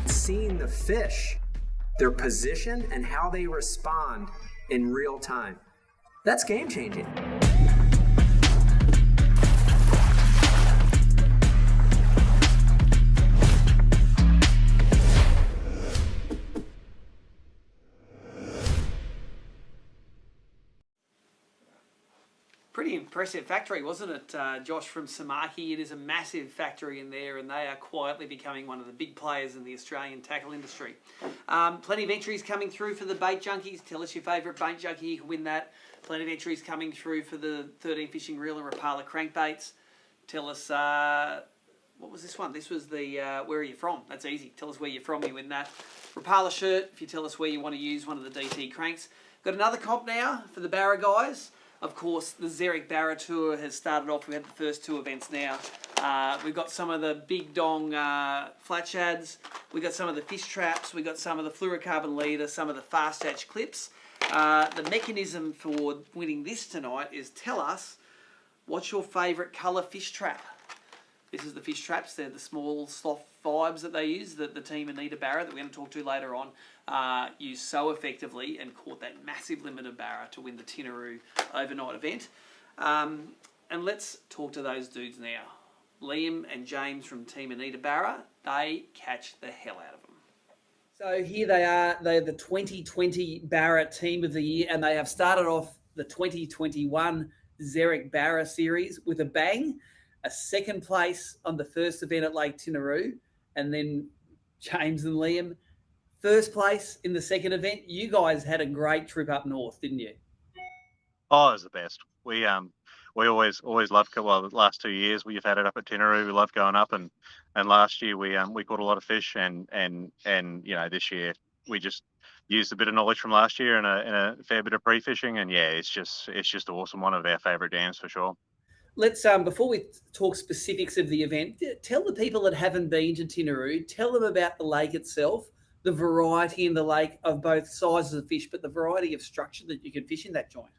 Speaker 9: Seeing the fish, their position, and how they respond in real time. That's game changing.
Speaker 6: Pretty impressive factory, wasn't it, Josh, from Samaki? It is a massive factory in there, and they are quietly becoming one of the big players in the Australian tackle industry. Plenty of entries coming through for the bait junkies. Tell us your favourite bait junkie. You can win that. Plenty of entries coming through for the 13 fishing reel and Rapala crankbaits. Tell us, what was this one? This was the where are you from? That's easy. Tell us where you're from. You win that. Rapala shirt, if you tell us where you want to use one of the DT cranks. Got another comp now for the Barra guys. Of course, the Zerek Barra Tour has started off. We've had the first two events now. We've got some of the big dong flat shads. We've got some of the fish traps. We've got some of the fluorocarbon leader, some of the fast hatch clips. The mechanism for winning this tonight is tell us what's your favourite colour fish trap. This is the fish traps. They're the small sloth vibes that they use, that the team Anita Barra, that we're going to talk to later on, used so effectively and caught that massive limit of Barra to win the Tinaroo overnight event. And let's talk to those dudes now. Liam and James from Team Anita Barra, they catch the hell out of them. So here they are. They're the 2020 Barra Team of the Year, and they have started off the 2021 Zerek Barra Series with a bang. A second place on the first event at Lake Tinaroo, and then James and Liam, first place in the second event. You guys had a great trip up north, didn't you?
Speaker 10: Oh, it was the best. We always loved. Well, the last 2 years we've had it up at Tinaroo. We love going up, and last year we caught a lot of fish, and you know, this year we just used a bit of knowledge from last year and a fair bit of pre-fishing, and yeah, it's just awesome. One of our favourite dams for sure.
Speaker 6: Let's before we talk specifics of the event, tell the people that haven't been to Tinaroo, tell them about the lake itself, the variety in the lake of both sizes of fish, but the variety of structure that you can fish in that joint.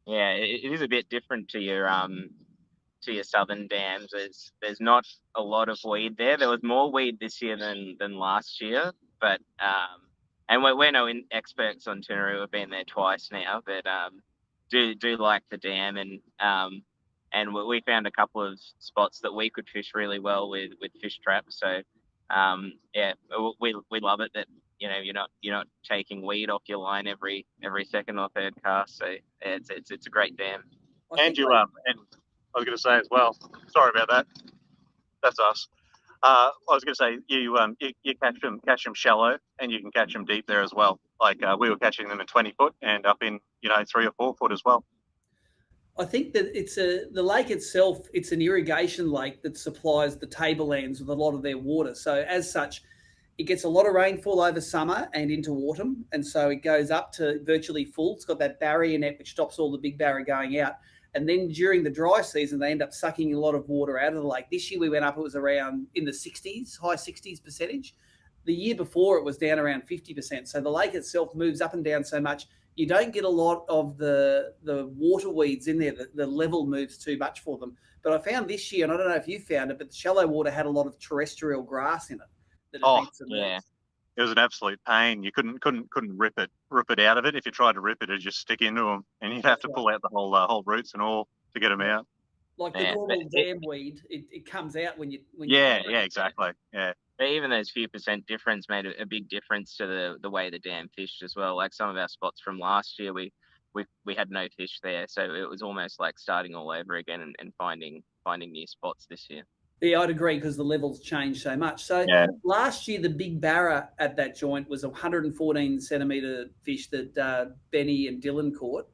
Speaker 11: Yeah, it is a bit different to your southern dams. There's not a lot of weed there. There was more weed this year than last year, but and we're no experts on Tinaroo. We've been there twice now, but do like the dam, and we found a couple of spots that we could fish really well with fish traps. So yeah, we love it that, you know, you're not taking weed off your line every second or third cast. So yeah, it's a great dam.
Speaker 10: And you and I was going to say as well. Sorry about that. That's us. I was going to say you catch them shallow, and you can catch them deep there as well. Like we were catching them in 20 foot and up in 3 or 4 foot as well.
Speaker 6: I think that the lake itself, it's an irrigation lake that supplies the tablelands with a lot of their water. So as such, it gets a lot of rainfall over summer and into autumn, and so it goes up to virtually full. It's got that barrier net which stops all the big barra going out. And then during the dry season, they end up sucking a lot of water out of the lake. This year we went up, it was around in the 60s, high 60s percentage. The year before it was down around 50%. So the lake itself moves up and down so much, you don't get a lot of the water weeds in there. The level moves too much for them. But I found this year, and I don't know if you found it, but the shallow water had a lot of terrestrial grass in it.
Speaker 11: Yeah.
Speaker 10: It was an absolute pain. You couldn't rip it out of it. If you tried to rip it, it'd just stick into them, and you'd have to pull out the whole roots and all to get them out.
Speaker 6: Like the normal dam weed, it comes out when you.
Speaker 10: Yeah, exactly. Yeah.
Speaker 11: But even those few percent difference made a big difference to the way the dam fished as well. Like some of our spots from last year, we had no fish there, so it was almost like starting all over again and finding new spots this year.
Speaker 6: Yeah, I'd agree because the levels changed so much. So last year, the big barra at that joint was a 114 centimetre fish that Benny and Dylan caught.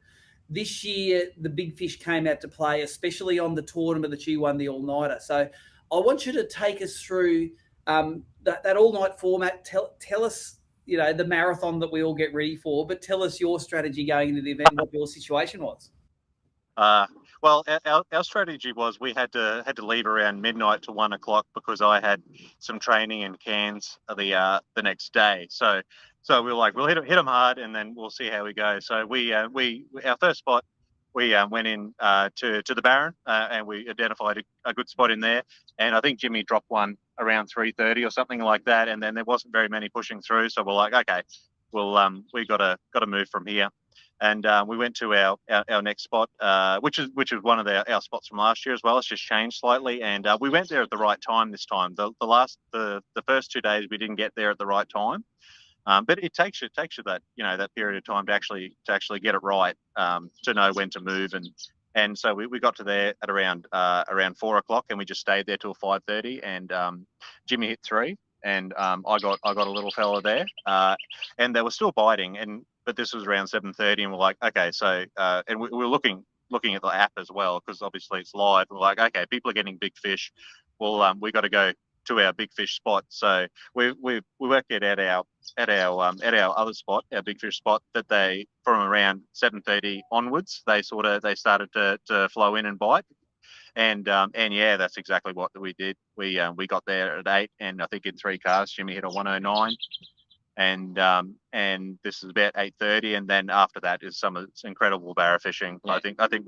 Speaker 6: This year, the big fish came out to play, especially on the tournament that you won, the all-nighter. So I want you to take us through that all-night format. Tell us, the marathon that we all get ready for, but tell us your strategy going into the event, what your situation was.
Speaker 10: Well, our strategy was we had to leave around midnight to 1 o'clock because I had some training in Cairns the next day. So we were like, we'll hit them hard and then we'll see how we go. So our first spot, we went in to the Barron and we identified a good spot in there. And I think Jimmy dropped one around 3:30 or something like that. And then there wasn't very many pushing through. So we're like, okay, we got to move from here. And we went to our next spot, which is one of our spots from last year as well. It's just changed slightly, and we went there at the right time this time. The first 2 days we didn't get there at the right time, but it takes you that period of time to actually get it right, to know when to move, and so we got to there at around 4 o'clock, and we just stayed there till 5:30, and Jimmy hit 3, and I got a little fella there, and they were still biting, but this was around 7:30, and we're like, okay, so and we were looking at the app as well because obviously it's live. We're like, okay, people are getting big fish. Well, we got to go to our big fish spot. So we worked it at our other spot, our big fish spot, that they from around 7:30 onwards they started to flow in and bite. And yeah, that's exactly what we did. We got there at 8, and I think in 3 casts Jimmy hit a 109. And this is about 8:30, and then after that is some incredible barra fishing. Yeah. I think it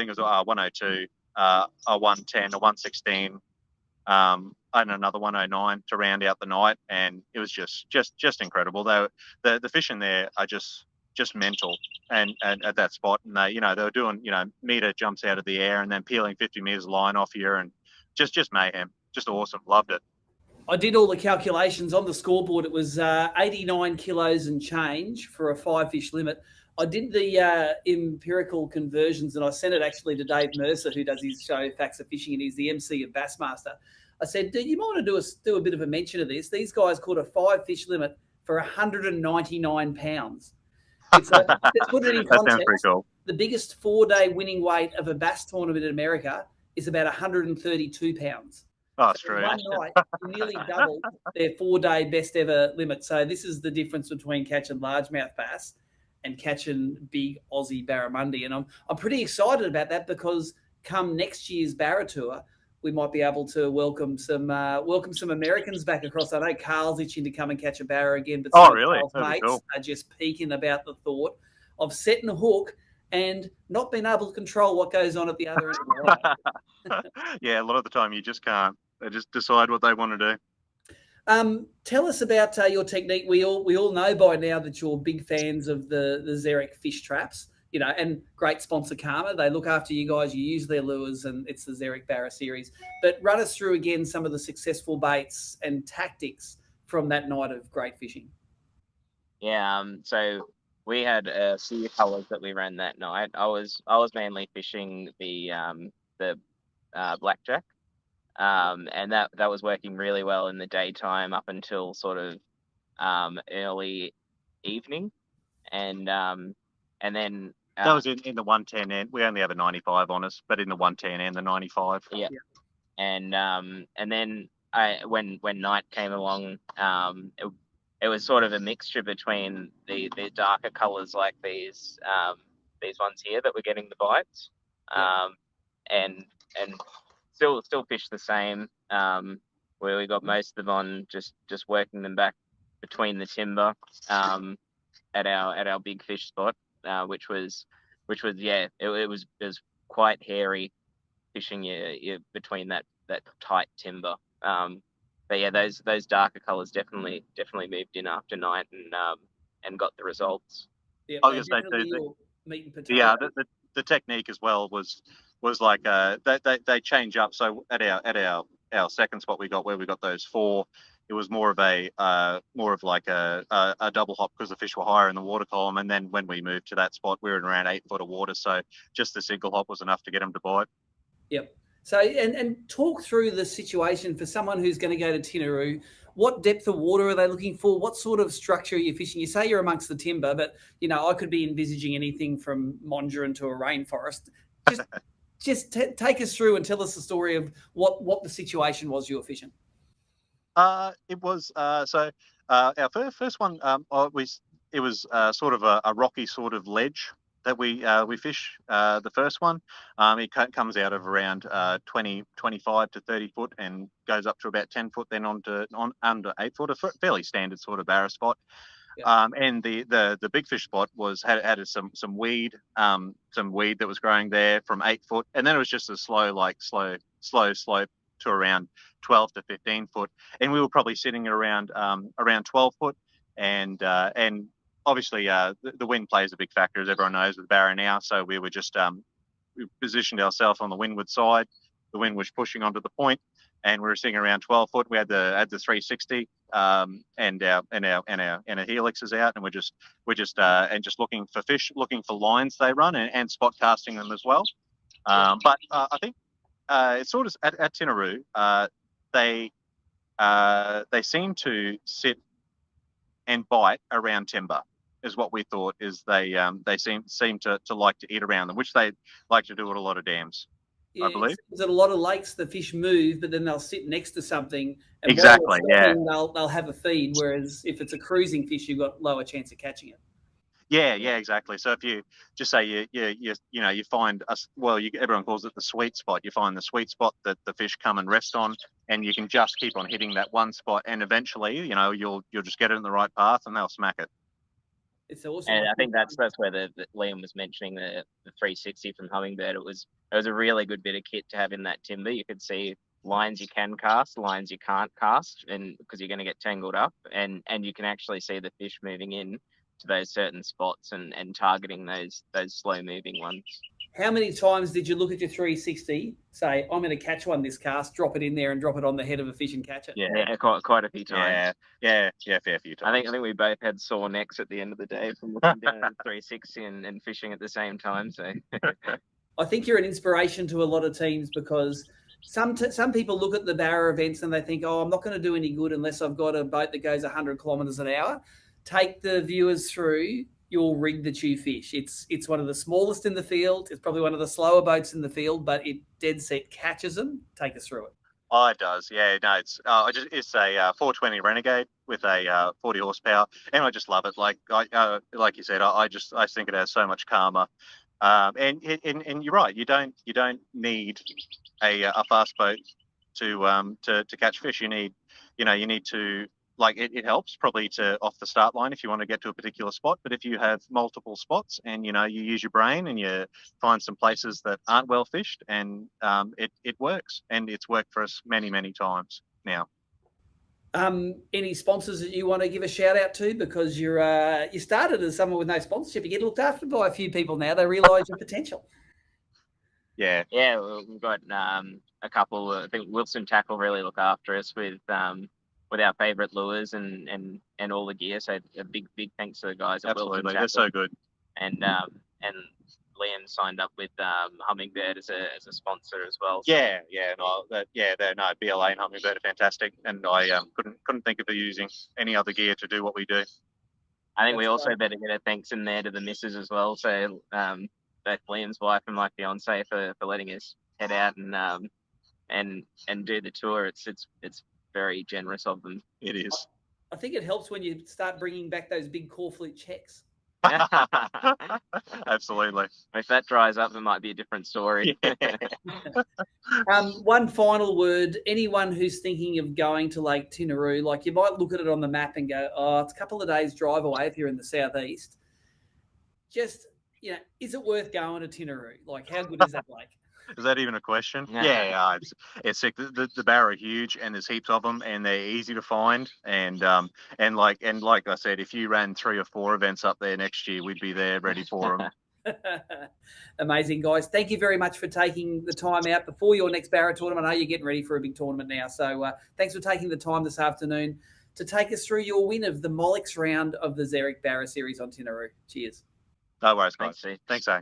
Speaker 10: was 102, a 110, a 116, and another 109 to round out the night, and it was just incredible. The fish in there are just mental, and at that spot, and they were doing meter jumps out of the air and then peeling 50 meters of line off here, and just mayhem, just awesome, loved it.
Speaker 6: I did all the calculations on the scoreboard. It was 89 kilos and change for a 5-fish limit. I did the empirical conversions, and I sent it actually to Dave Mercer, who does his show Facts of Fishing, and he's the MC of Bassmaster. I said, "Dude, you might want to do a bit of a mention of this. These guys caught a 5-fish limit for 199 pounds. Let's put it in context.
Speaker 10: That sounds pretty cool.
Speaker 6: The biggest 4-day winning weight of a bass tournament in America is about 132 pounds.
Speaker 10: Oh, strange.
Speaker 6: One night, nearly doubled their 4-day best ever limit. So this is the difference between catching largemouth bass and catching big Aussie barramundi. And I'm pretty excited about that because come next year's Barra Tour, we might be able to welcome some Americans back across. I know Carl's itching to come and catch a barra again, but
Speaker 10: really?
Speaker 6: Carl's mates are just peeking about the thought of setting a hook and not being able to control what goes on at the other end of the line.
Speaker 10: Yeah, a lot of the time you just can't. They just decide what they want to
Speaker 6: do. Tell us about your technique. We all know by now that you're big fans of the Xeric fish traps, and great sponsor Karma. They look after you guys. You use their lures, and it's the Xeric Barra series. But run us through again some of the successful baits and tactics from that night of great fishing.
Speaker 11: Yeah. So we had a few colours that we ran that night. I was mainly fishing the blackjack. And that was working really well in the daytime up until sort of early evening, and then
Speaker 10: That was in the 110 and we only have a 95 on us, but in the 110 and the 95.
Speaker 11: Yeah. And then when night came along, it was sort of a mixture between the darker colours like these ones here that were getting the bites, and still fish the same, where we got most of them on just working them back between the timber at our big fish spot, which was it was quite hairy fishing you between that tight timber. But yeah, those darker colours definitely moved in after night and got the results.
Speaker 6: Yeah,
Speaker 10: I was going to say
Speaker 6: meat and potato.
Speaker 10: the technique as well was like they change up. So at our second spot we got where we got those 4, it was more of like a double hop because the fish were higher in the water column, and then when we moved to that spot we were in around 8 foot of water, so just the single hop was enough to get them to bite.
Speaker 6: Yep. So and talk through the situation for someone who's going to go to Tinaroo. What depth of water are they looking for? What sort of structure are you fishing? You say you're amongst the timber, but I could be envisaging anything from Mondrian to a rainforest. Just take us through and tell us the story of what the situation was you were fishing.
Speaker 10: It was so our first one it was sort of a rocky sort of ledge that we fish. The first one, it comes out of around 25 to 30 foot and goes up to about 10 foot, then on under 8 foot, a fairly standard sort of barra spot. Yep. And the big fish spot had some weed that was growing there from 8 foot, and then it was just a slow slope to around 12 to 15 foot, and we were probably sitting at around 12 foot, and obviously the wind plays a big factor, as everyone knows, with Barra now. So we were just we positioned ourselves on the windward side. The wind was pushing onto the point, and we were sitting around 12 foot. We had the 360 and our helixes out, and we're just looking for fish, looking for lines they run, and spot casting them as well. But I think it's sort of at Tinaroo, they seem to sit and bite around timber, is what we thought. Is they seem to like to eat around them, which they like to do at a lot of dams. Yeah, I believe.
Speaker 6: There's a lot of lakes the fish move, but then they'll sit next to something. And
Speaker 10: exactly. Yeah.
Speaker 6: They'll have a feed. Whereas if it's a cruising fish, you've got lower chance of catching it.
Speaker 10: Yeah, exactly. So if you just say you find everyone calls it the sweet spot. You find the sweet spot that the fish come and rest on, and you can just keep on hitting that one spot, and eventually, you'll just get it in the right path, and they'll smack it.
Speaker 6: It's awesome.
Speaker 11: And I think that's where the Liam was mentioning the 360 from Hummingbird. It was a really good bit of kit to have in that timber. You could see lines you can cast, lines you can't cast, and because you're going to get tangled up, and you can actually see the fish moving in to those certain spots and targeting those slow moving ones.
Speaker 6: How many times did you look at your 360, say, I'm going to catch one this cast, drop it in there and drop it on the head of a fish and catch it?
Speaker 11: Yeah, quite a few times.
Speaker 10: Yeah, fair few times.
Speaker 11: I think we both had sore necks at the end of the day from looking down at 360 and fishing at the same time. So
Speaker 6: I think you're an inspiration to a lot of teams, because some people look at the Barra events and they think, I'm not going to do any good unless I've got a boat that goes 100 kilometres an hour. Take the viewers through your rig that you fish. It's one of the smallest in the field. It's probably one of the slower boats in the field, but it dead set catches them. Take us through it.
Speaker 10: Oh, it does. Yeah, no, it's a 420 Renegade with a 40 horsepower, and I just love it. Like you said, I think it has so much karma. And you're right. You don't need a fast boat to catch fish. You need to. Like it helps probably to off the start line if you want to get to a particular spot. But if you have multiple spots and you use your brain and you find some places that aren't well fished, and it works, and it's worked for us many times now.
Speaker 6: Any sponsors that you want to give a shout out to, because you started as someone with no sponsorship. You get looked after by a few people now. They realise your potential.
Speaker 10: Yeah.
Speaker 11: We've got a couple. I think Wilson Tackle really look after us with our favourite lures and all the gear. So a big thanks to the guys at Wilson Tackle.
Speaker 10: They're so good.
Speaker 11: And Liam signed up with Hummingbird as a sponsor as well.
Speaker 10: BLA and Hummingbird are fantastic, and I couldn't think of using any other gear to do what we do.
Speaker 11: I think we
Speaker 6: That's
Speaker 11: also
Speaker 6: great.
Speaker 11: better get a thanks in there to the missus as well. So both Liam's wife and my fiance for letting us head out and do the tour. It's very generous of them.
Speaker 10: It is.
Speaker 6: I think it helps when you start bringing back those big Corfleet checks.
Speaker 10: Absolutely.
Speaker 11: If that dries up, it might be a different story.
Speaker 6: One final word. Anyone who's thinking of going to Lake Tinaroo, like you might look at it on the map and go, oh, it's a couple of days drive away if you're in the southeast. Just, is it worth going to Tinaroo? Like, how good is that lake?
Speaker 10: Is that even a question? Yeah, it's sick. The Barra are huge, and there's heaps of them, and they're easy to find. And like I said, if you ran 3 or 4 events up there next year, we'd be there ready for them.
Speaker 6: Amazing, guys. Thank you very much for taking the time out before your next Barra tournament. I know you're getting ready for a big tournament now. So thanks for taking the time this afternoon to take us through your win of the Molix round of the Xeric Barra Series on Tinaroo. Cheers.
Speaker 10: No worries, guys. Thanks, Zane.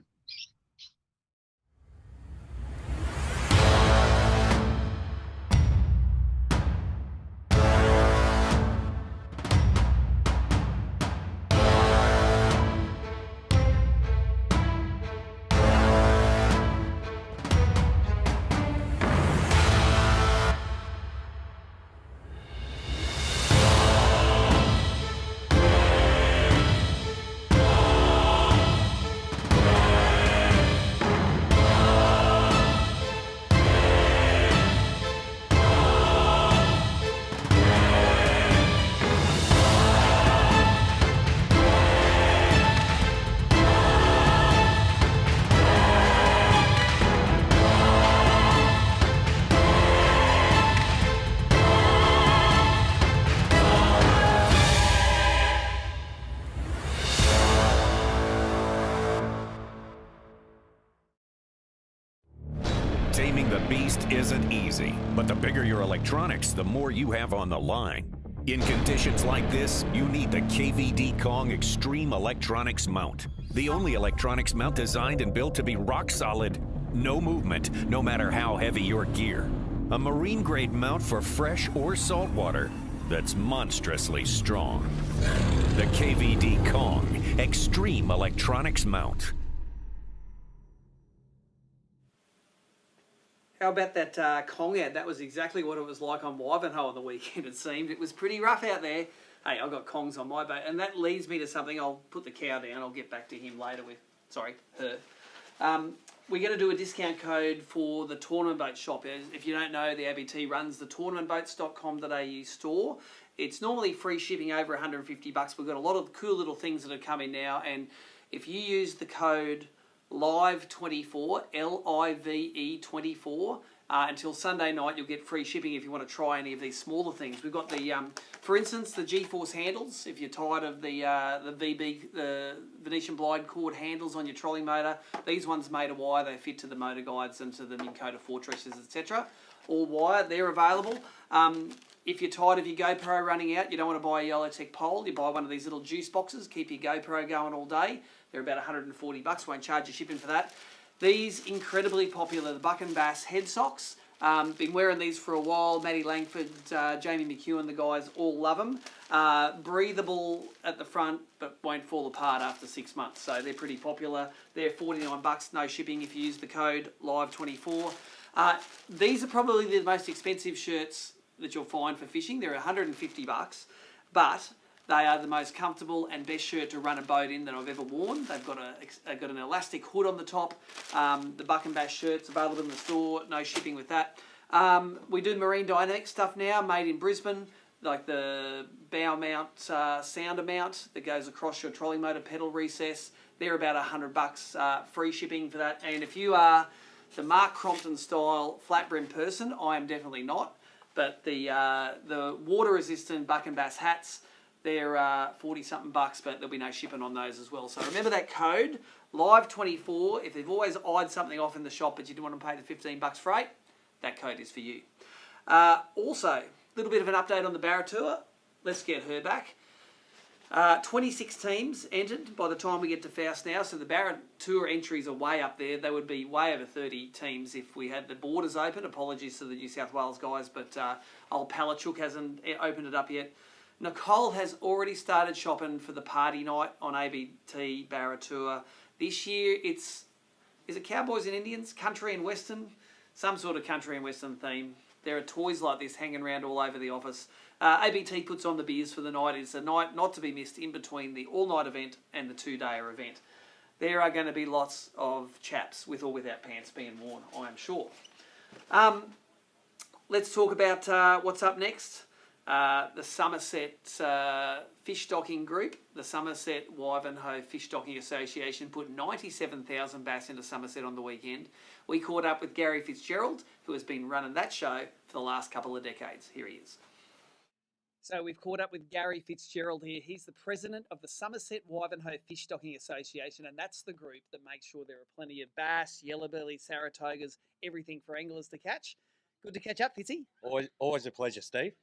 Speaker 12: Taming the beast isn't easy, but the bigger your electronics, the more you have on the line. In conditions like this, you need the KVD Kong Extreme Electronics Mount. The only electronics mount designed and built to be rock solid. No movement, no matter how heavy your gear. A marine-grade mount for fresh or salt water that's monstrously strong. The KVD Kong Extreme Electronics Mount.
Speaker 6: How about that Kong ad? That was exactly what it was like on Wivenhoe on the weekend, it seemed. It was pretty rough out there. Hey, I've got Kongs on my boat. And that leads me to something. I'll put the cow down. I'll get back to him later with, her. We're going to do a discount code for the tournament boat shop. If you don't know, the ABT runs the tournamentboats.com.au store. It's normally free shipping over $150. We've got a lot of cool little things that are coming now. And if you use the code LIVE24, L-I-V-E 24, until Sunday night, you'll get free shipping if you want to try any of these smaller things. We've got the, for instance, the G-Force handles. If you're tired of the VB, the Venetian blind cord handles on your trolling motor, these ones made of wire. They fit to the motor guides and to the Minn Kota Fortresses, etc. All wire, they're available. If you're tired of your GoPro running out, you don't want to buy a Yellowtech pole, you buy one of these little juice boxes, keep your GoPro going all day. They're about $140, won't charge you shipping for that. These incredibly popular, the Buck and Bass head socks. Been wearing these for a while. Matty Langford, Jamie McEwen, the guys all love them. Breathable at the front, but won't fall apart after 6 months. So they're pretty popular. They're $49, no shipping if you use the code LIVE24. These are probably the most expensive shirts that you'll find for fishing. They're $150, but they are the most comfortable and best shirt to run a boat in that I've ever worn. They've got an elastic hood on the top. The Buck and Bass shirts available in the store. No shipping with that. We do marine dynamic stuff now, made in Brisbane, like the bow mount, sounder mount that goes across your trolling motor pedal recess. They're about $100, free shipping for that. And if you are the Mark Crompton style flat brim person, I am definitely not. But the water resistant Buck and Bass hats, they're 40-something bucks, but there'll be no shipping on those as well. So remember that code, LIVE24. If they've always eyed something off in the shop, but you didn't want to pay the $15 freight, that code is for you. Also, a little bit of an update on the Barra Tour. Let's get her back. 26 teams entered by the time we get to Faust now, so the Barra Tour entries are way up there. They would be way over 30 teams if we had the borders open. Apologies to the New South Wales guys, but old Palachuk hasn't opened it up yet. Nicole has already started shopping for the party night on ABT Barra Tour. This year is it Cowboys and Indians? Country and Western? Some sort of country and Western theme. There are toys like this hanging around all over the office. ABT puts on the beers for the night. It's a night not to be missed in between the all-night event and the two-dayer event. There are going to be lots of chaps with or without pants being worn, I am sure. Let's talk about what's up next. The Somerset Fish Stocking Group, the Somerset Wivenhoe Fish Stocking Association, put 97,000 bass into Somerset on the weekend. We caught up with Gary Fitzgerald, who has been running that show for the last couple of decades. Here he is. So we've caught up with Gary Fitzgerald here. He's the president of the Somerset Wivenhoe Fish Stocking Association, and that's the group that makes sure there are plenty of bass, yellowbelly, Saratogas, everything for anglers to catch. Good to catch up, Fitzy.
Speaker 13: Always a pleasure, Steve.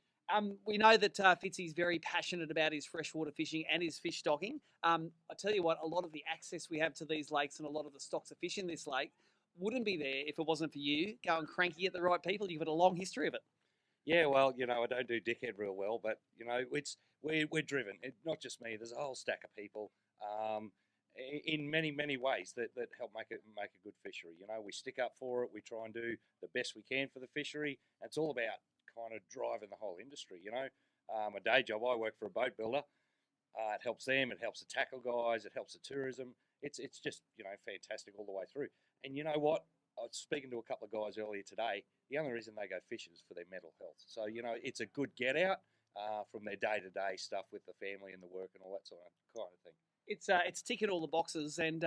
Speaker 6: We know that Fitzy's very passionate about his freshwater fishing and his fish stocking. I tell you what, a lot of the access we have to these lakes and a lot of the stocks of fish in this lake wouldn't be there if it wasn't for you going cranky at the right people. You've got a long history of it.
Speaker 13: Yeah, well, I don't do dickhead real well, but we're driven. Not just me. There's a whole stack of people in many ways that help make a good fishery. We stick up for it. We try and do the best we can for the fishery. And it's all about kind of driving the whole industry. My day job, I work for a boat builder. It helps them. It helps the tackle guys. It helps the tourism. It's just fantastic all the way through. And you know what? I was speaking to a couple of guys earlier today. The only reason they go fishing is for their mental health. So, it's a good get out from their day-to-day stuff with the family and the work and all that sort of kind of thing.
Speaker 6: It's ticking all the boxes, and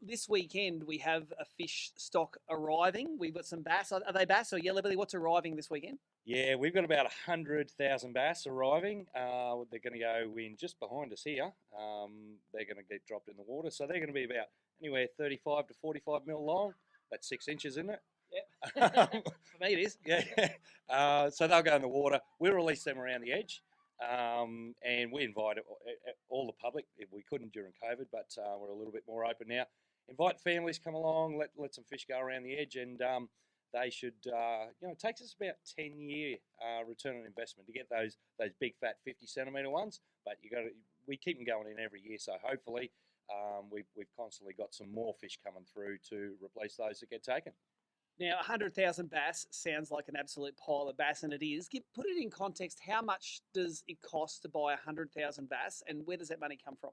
Speaker 6: this weekend we have a fish stock arriving. We've got some bass. Are they bass or yellowbelly? What's arriving this weekend?
Speaker 13: Yeah, we've got about 100,000 bass arriving. They're going to go in just behind us here. They're going to get dropped in the water, so they're going to be about anywhere 35 to 45 mil long. That's 6 inches, isn't it?
Speaker 6: Yep. For me, it is.
Speaker 13: Yeah. So they'll go in the water. We'll release them around the edge. And we invite all the public. We couldn't during COVID, but we're a little bit more open now. Invite families, come along, let some fish go around the edge, and they should, it takes us about 10-year return on investment to get those big fat 50-centimetre ones, but we keep them going in every year, so hopefully we've constantly got some more fish coming through to replace those that get taken.
Speaker 6: Now, 100,000 bass sounds like an absolute pile of bass, and it is. Put it in context. How much does it cost to buy 100,000 bass, and where does that money come from?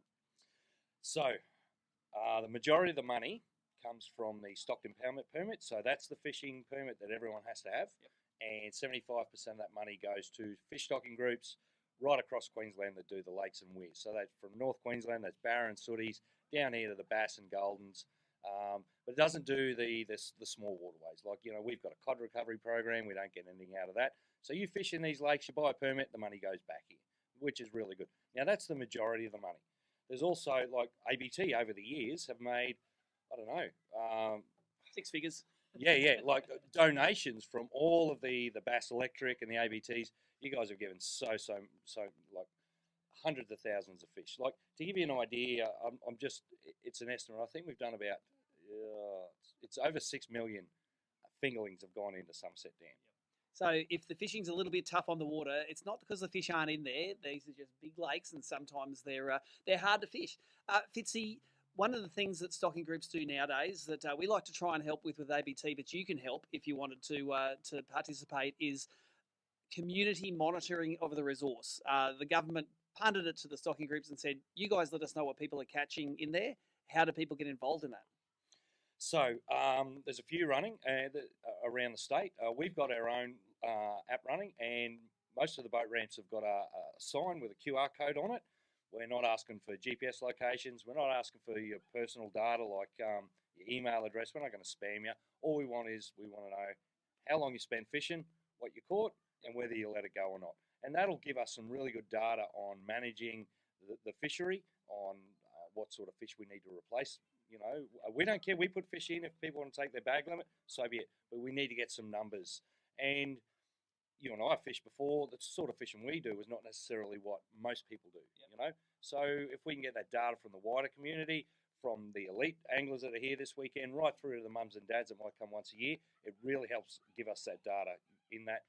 Speaker 13: So, the majority of the money comes from the stock impoundment permit. So that's the fishing permit that everyone has to have. Yep. And 75% of that money goes to fish stocking groups right across Queensland that do the lakes and weirs. So that's from North Queensland, that's Barra and Sooties, down here to the Bass and Goldens. But it doesn't do the small waterways. Like, we've got a cod recovery program. We don't get anything out of that. So you fish in these lakes, you buy a permit, the money goes back here, which is really good. Now, that's the majority of the money. There's also, like, ABT over the years have made, I don't know.
Speaker 6: 6 figures.
Speaker 13: Yeah, like donations from all of the Bass Electric and the ABTs. You guys have given so like hundreds of thousands of fish. Like, to give you an idea, it's an estimate. I think we've done about, it's over 6 million fingerlings have gone into Somerset Dam.
Speaker 6: So if the fishing's a little bit tough on the water, it's not because the fish aren't in there. These are just big lakes, and sometimes they're hard to fish. Fitzy, one of the things that stocking groups do nowadays that we like to try and help with ABT, but you can help if you wanted to participate, is community monitoring of the resource. The government punted it to the stocking groups and said, you guys let us know what people are catching in there. How do people get involved in that?
Speaker 13: So there's a few running around the state. We've got our own app running, and most of the boat ramps have got a sign with a QR code on it. We're not asking for GPS locations. We're not asking for your personal data like your email address. We're not going to spam you. All we want to know how long you spent fishing, what you caught, and whether you let it go or not. And that'll give us some really good data on managing the fishery, on what sort of fish we need to replace. We don't care. We put fish in. If people want to take their bag limit, so be it. But we need to get some numbers. And you and I have fished before. The sort of fishing we do is not necessarily what most people do, So if we can get that data from the wider community, from the elite anglers that are here this weekend, right through to the mums and dads that might come once a year, it really helps give us that data in that.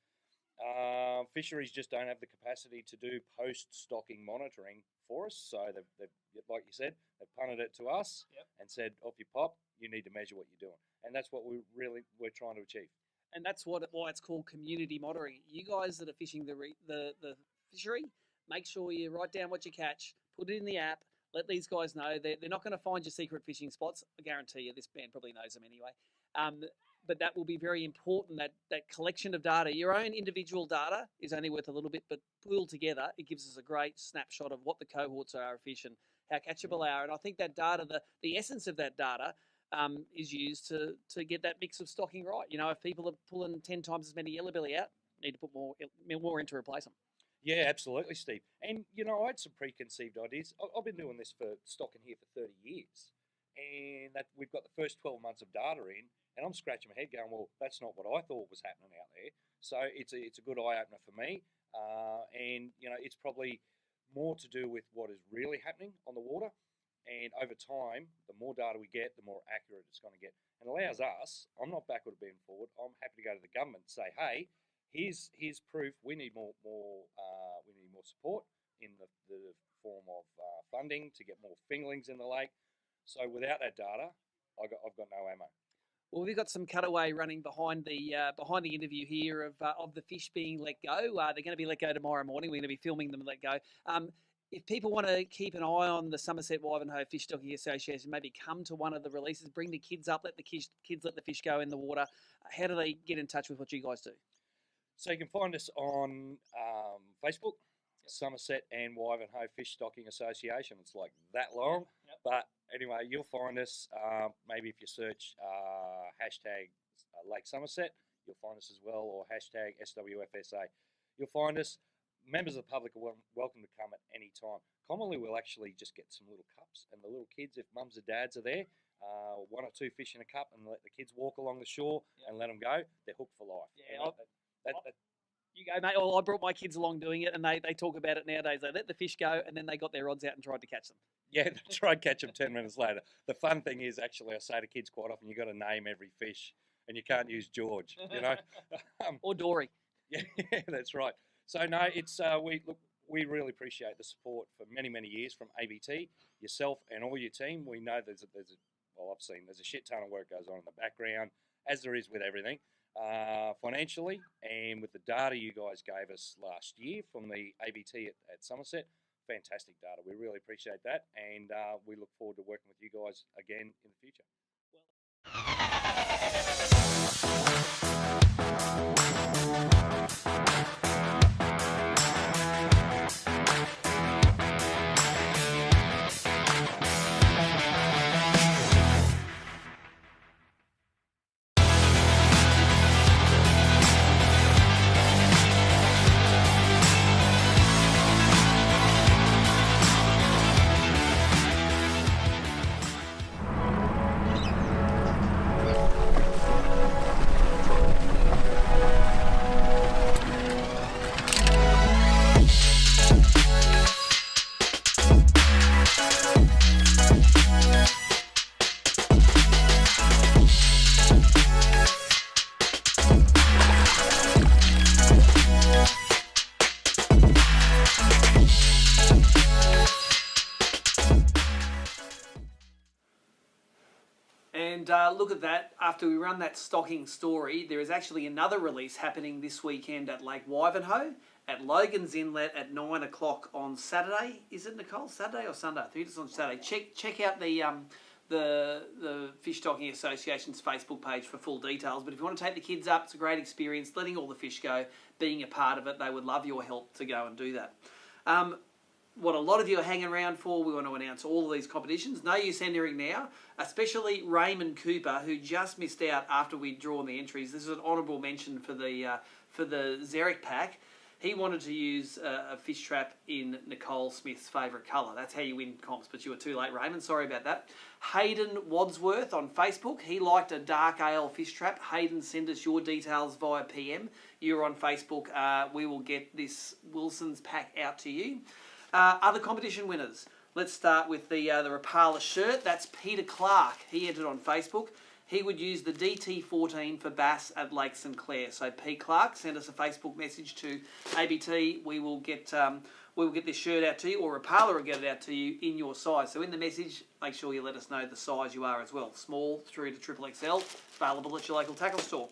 Speaker 13: Fisheries just don't have the capacity to do post-stocking monitoring for us. So they've like you said, they've punted it to us and said, off you pop, you need to measure what you're doing. And that's what we're trying to achieve.
Speaker 6: And that's why it's called community monitoring. You guys that are fishing the fishery, make sure you write down what you catch, put it in the app, let these guys know. They're not going to find your secret fishing spots. I guarantee you, this band probably knows them anyway. But that will be very important, that collection of data. Your own individual data is only worth a little bit, but pooled together, it gives us a great snapshot of what the cohorts are of fish and how catchable they are. And I think that data, the essence of that data, is used to get that mix of stocking right. You know, if people are pulling 10 times as many yellowbelly out, need to put more in to replace them.
Speaker 13: Yeah, absolutely, Steve. And, you know, I had some preconceived ideas. I've been doing this for stocking here for 30 years. And that we've got the first 12 months of data in, and I'm scratching my head going, well, that's not what I thought was happening out there. So it's a good eye-opener for me. And, you know, it's probably more to do with what is really happening on the water. And over time, the more data we get, the more accurate it's going to get. And allows us, I'm not backward being forward, I'm happy to go to the government and say, hey, here's proof we need more support in the form of funding to get more fingerlings in the lake. So without that data, I've got no ammo.
Speaker 6: Well, we've got some cutaway running behind the interview here of the fish being let go. They're going to be let go tomorrow morning. We're going to be filming them let go. If people want to keep an eye on the Somerset Ivanhoe Fish Stocking Association, maybe come to one of the releases, bring the kids up, let the kids let the fish go in the water. How do they get in touch with what you guys do?
Speaker 13: So you can find us on Facebook, Somerset and Ivanhoe Fish Stocking Association. It's like that long, but anyway, you'll find us. Maybe if you search hashtag Lake Somerset, you'll find us as well, or hashtag SWFSA. You'll find us. Members of the public are welcome to come at any time. Commonly, we'll actually just get some little cups, and the little kids, if mums or dads are there, 1 or 2 fish in a cup, and let the kids walk along the shore and let them go. They're hooked for life.
Speaker 6: Yeah, you go, mate. Well, I brought my kids along doing it, and they talk about it nowadays. They let the fish go, and then they got their rods out and tried to catch them.
Speaker 13: Yeah, they tried to catch them 10 minutes later. The fun thing is, actually, I say to kids quite often, you've got to name every fish, and you can't use George, you know.
Speaker 6: Or Dory.
Speaker 13: Yeah, that's right. So no, it's we really appreciate the support for many years from ABT, yourself, and all your team. We know there's a shit ton of work goes on in the background, as there is with everything, financially, and with the data you guys gave us last year from the ABT at Somerset. Fantastic data. We really appreciate that, and we look forward to working with you guys again in the future.
Speaker 6: Look at that. After we run that stocking story, there is actually another release happening this weekend at Lake Ivanhoe at Logan's Inlet at 9 o'clock on Saturday. Is it, Nicole? Saturday or Sunday? I think it's on Saturday. Check out the Fish Stocking Association's Facebook page for full details. But if you want to take the kids up, it's a great experience. Letting all the fish go, being a part of it, they would love your help to go and do that. What a lot of you are hanging around for, we want to announce all of these competitions. No use entering now, especially Raymond Cooper, who just missed out after we'd drawn the entries. This is an honourable mention for the Xeric pack. He wanted to use a fish trap in Nicole Smith's favourite colour. That's how you win comps, but you were too late, Raymond. Sorry about that. Hayden Wadsworth on Facebook. He liked a dark ale fish trap. Hayden, send us your details via PM. You're on Facebook. We will get this Wilson's pack out to you. Other competition winners. Let's start with the Rapala shirt. That's Peter Clark. He entered on Facebook. he would use the DT14 for bass at Lake St Clair. So P. Clark, send us a Facebook message to ABT. We will get this shirt out to you, or Rapala will get it out to you in your size. So in the message, make sure you let us know the size you are as well. Small through to triple XL, available at your local tackle store.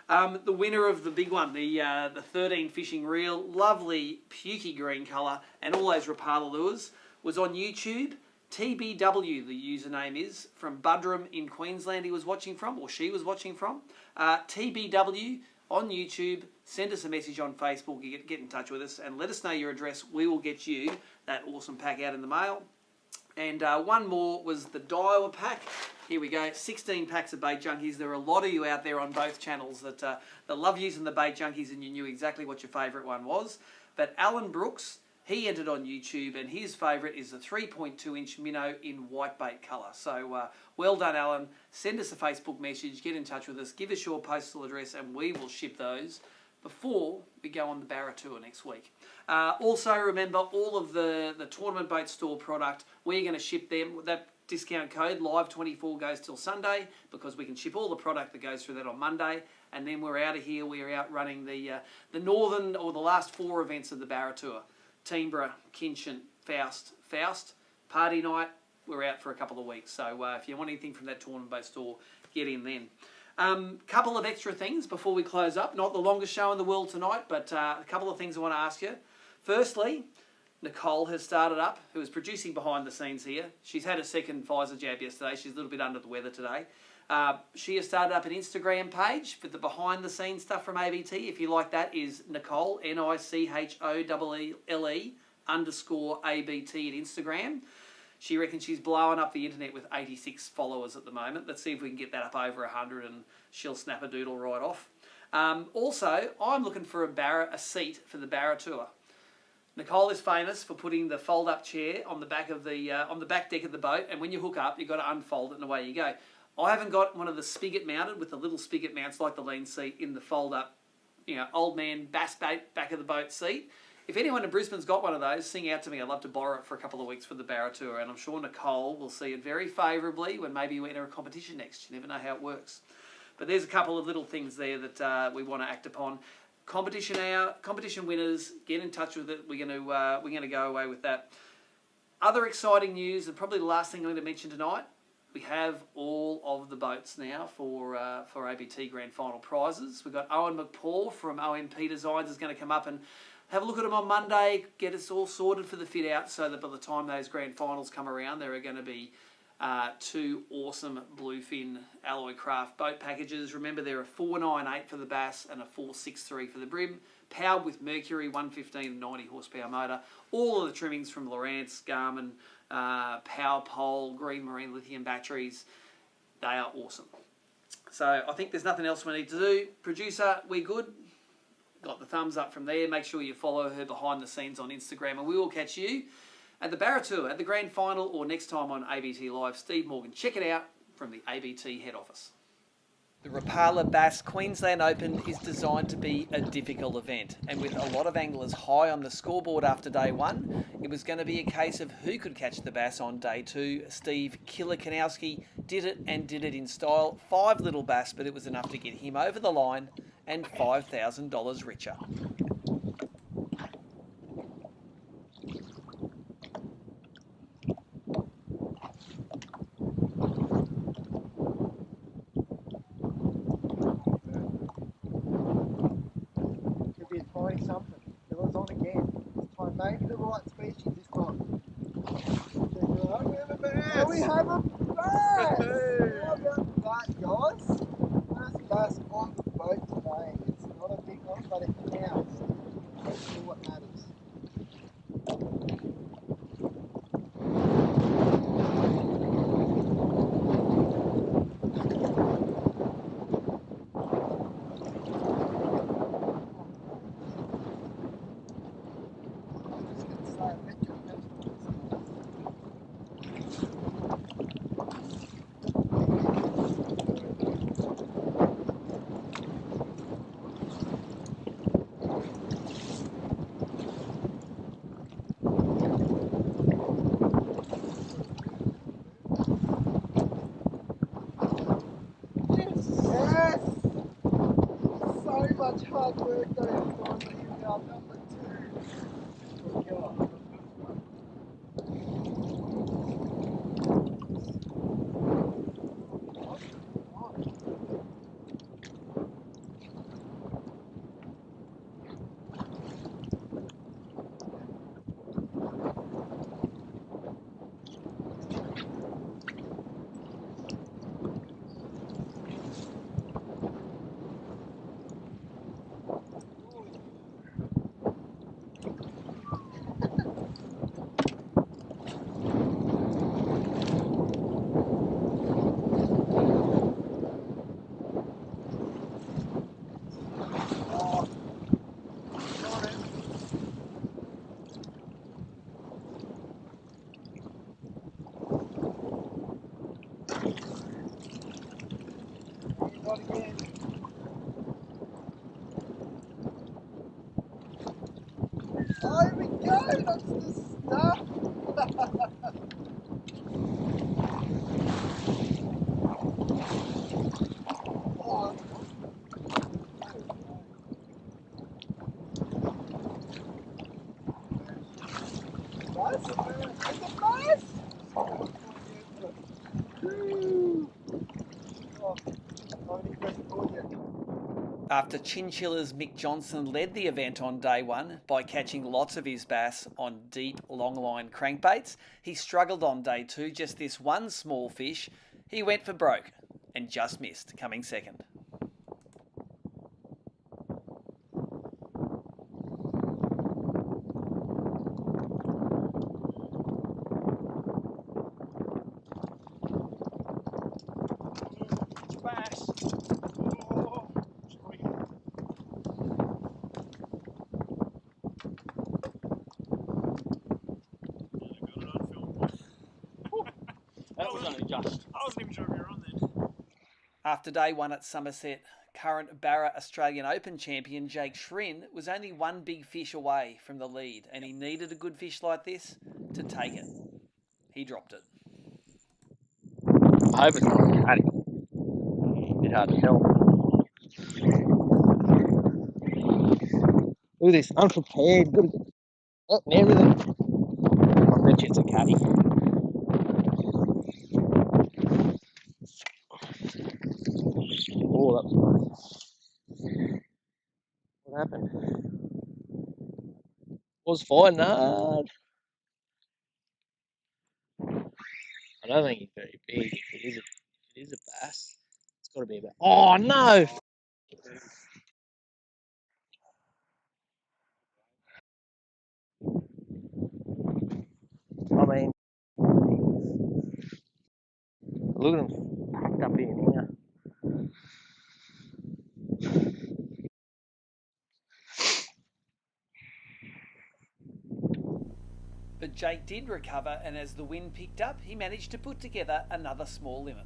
Speaker 6: The winner of the big one, the 13 fishing reel, lovely pukey green colour, and all those Rapala lures, was on YouTube. TBW, the username is, from Budrum in Queensland he was watching from, or she was watching from. TBW on YouTube, send us a message on Facebook, get in touch with us, and let us know your address. We will get you that awesome pack out in the mail. And one more was the Daiwa pack. Here we go, 16 packs of Bait Junkies. There are a lot of you out there on both channels that love using the Bait Junkies, and you knew exactly what your favourite one was. But Alan Brooks, he entered on YouTube, and his favourite is the 3.2-inch minnow in whitebait colour. So well done, Alan. Send us a Facebook message, get in touch with us, give us your postal address, and we will ship those before we go on the Barra tour next week. Also, remember, all of the Tournament Boat Store product, we're going to ship them. That discount code, LIVE24, goes till Sunday, because we can ship all the product that goes through that on Monday. And then we're out of here. We're out running the northern, or the last 4 events of the Barra tour. Teenborough, Kinchin, Faust, party night. We're out for a couple of weeks. So if you want anything from that Tournament Boat Store, get in then. Couple of extra things before we close up. Not the longest show in the world tonight, but a couple of things I want to ask you. Firstly, Nicole has started up, who is producing behind the scenes here. She's had a second Pfizer jab yesterday. She's a little bit under the weather today. She has started up an Instagram page for the behind the scenes stuff from ABT. If you like that, is Nicole, NICHOEELE _ABT at Instagram. She reckons she's blowing up the internet with 86 followers at the moment. Let's see if we can get that up over 100, and she'll snap a doodle right off. Also, I'm looking for a seat for the Barra tour. Nicole is famous for putting the fold-up chair on the back of on the back deck of the boat, and when you hook up, you've got to unfold it and away you go. I haven't got one of the spigot mounted with the little spigot mounts like the lean seat in the fold-up, old man bass back of the boat seat. If anyone in Brisbane's got one of those, sing out to me. I'd love to borrow it for a couple of weeks for the Barra tour, and I'm sure Nicole will see it very favourably when maybe we enter a competition next. You never know how it works. But there's a couple of little things there that we want to act upon. Competition hour, competition winners, get in touch with it. We're going to go away with that. Other exciting news, and probably the last thing I'm going to mention tonight, we have all of the boats now for ABT Grand Final prizes. We've got Owen McPaul from OMP Designs is going to come up and have a look at them on Monday, get us all sorted for the fit out, so that by the time those grand finals come around, there are going to be 2 awesome bluefin alloy craft boat packages. Remember, there are 498 for the Bass and a 463 for the BREAM, powered with Mercury 115 and 90 horsepower motor. All of the trimmings from Lowrance, Garmin, Power Pole, Green Marine lithium batteries. They are awesome. So I think there's nothing else we need to do. Producer, we good? Got the thumbs up from there. Make sure you follow her behind the scenes on Instagram, and we will catch you at the Barra Tour, at the Grand Final, or next time on ABT Live. Steve Morgan, check it out from the ABT head office. The Rapala Bass Queensland Open is designed to be a difficult event, and with a lot of anglers high on the scoreboard after day 1, it was going to be a case of who could catch the bass on day 2. Steve Killer Kanowski did it, and did it in style. 5 little bass, but it was enough to get him over the line and $5,000 richer.
Speaker 14: Could be a tiny something. It was on again. This time, maybe the right species this time. Oh, we have a bass! Oh, we have a bass! How about that, guys? First bass on the boat today. It's not a big one, but it counts. That's what matters. hard work though, guys. Here we are, number 2. Go. Not again. Oh, here we go. That's the stuff. Oh. Nice, it's a nice.
Speaker 6: After Chinchilla's Mick Johnson led the event on day one by catching lots of his bass on deep, long-line crankbaits, he struggled on day two, just this one small fish. He went for broke and just missed, coming second.
Speaker 15: I wasn't even sure if you were on then.
Speaker 6: After day one at Somerset, current Barra Australian Open champion Jake Schrin was only one big fish away from the lead, and he needed a good fish like this to take it. He dropped it.
Speaker 16: I hope it's not a caddy. A bit hard to tell. Look at this, unprepared, good and everything. I bet you it's a caddy. Oh, that was nice. What happened? Was fine, nah. I don't think he's very big. If it is a bass, it's got to be a bass. Oh no! I mean, look at him packed up in here.
Speaker 6: But Jake did recover, and as the wind picked up, he managed to put together another small limit.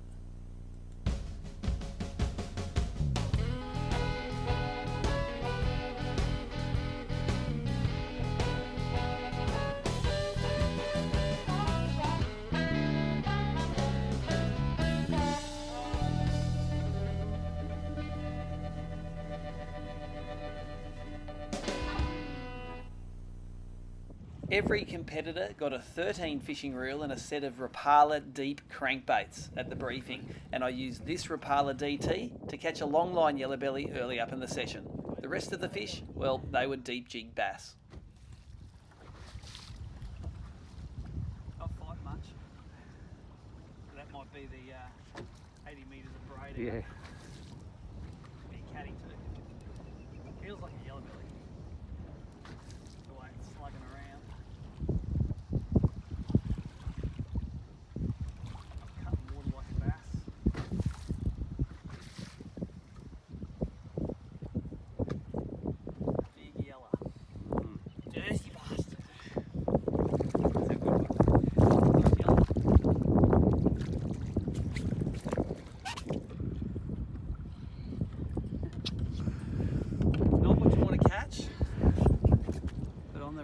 Speaker 6: Every competitor got a 13 fishing reel and a set of Rapala deep crankbaits at the briefing, and I used this Rapala DT to catch a longline yellowbelly early up in the session. The rest of the fish, well, they were deep jig bass. Not fight much. That might be the 80 metres of braid.
Speaker 16: Yeah.
Speaker 6: Big caddy too. Feels like a yellowbelly. The way it's slugging around.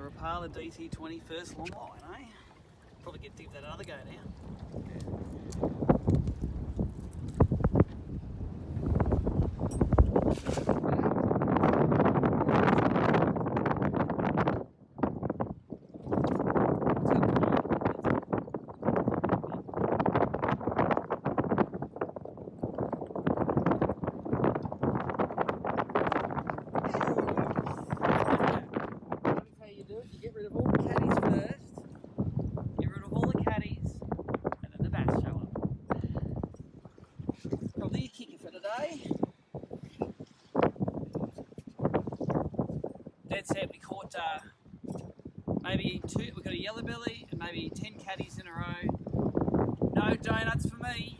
Speaker 6: Rapala DT20 first long line, eh? Probably get to give that another go now. today. That's it. We caught maybe 2. We got a yellow belly and maybe 10 catties in a row. No donuts for me.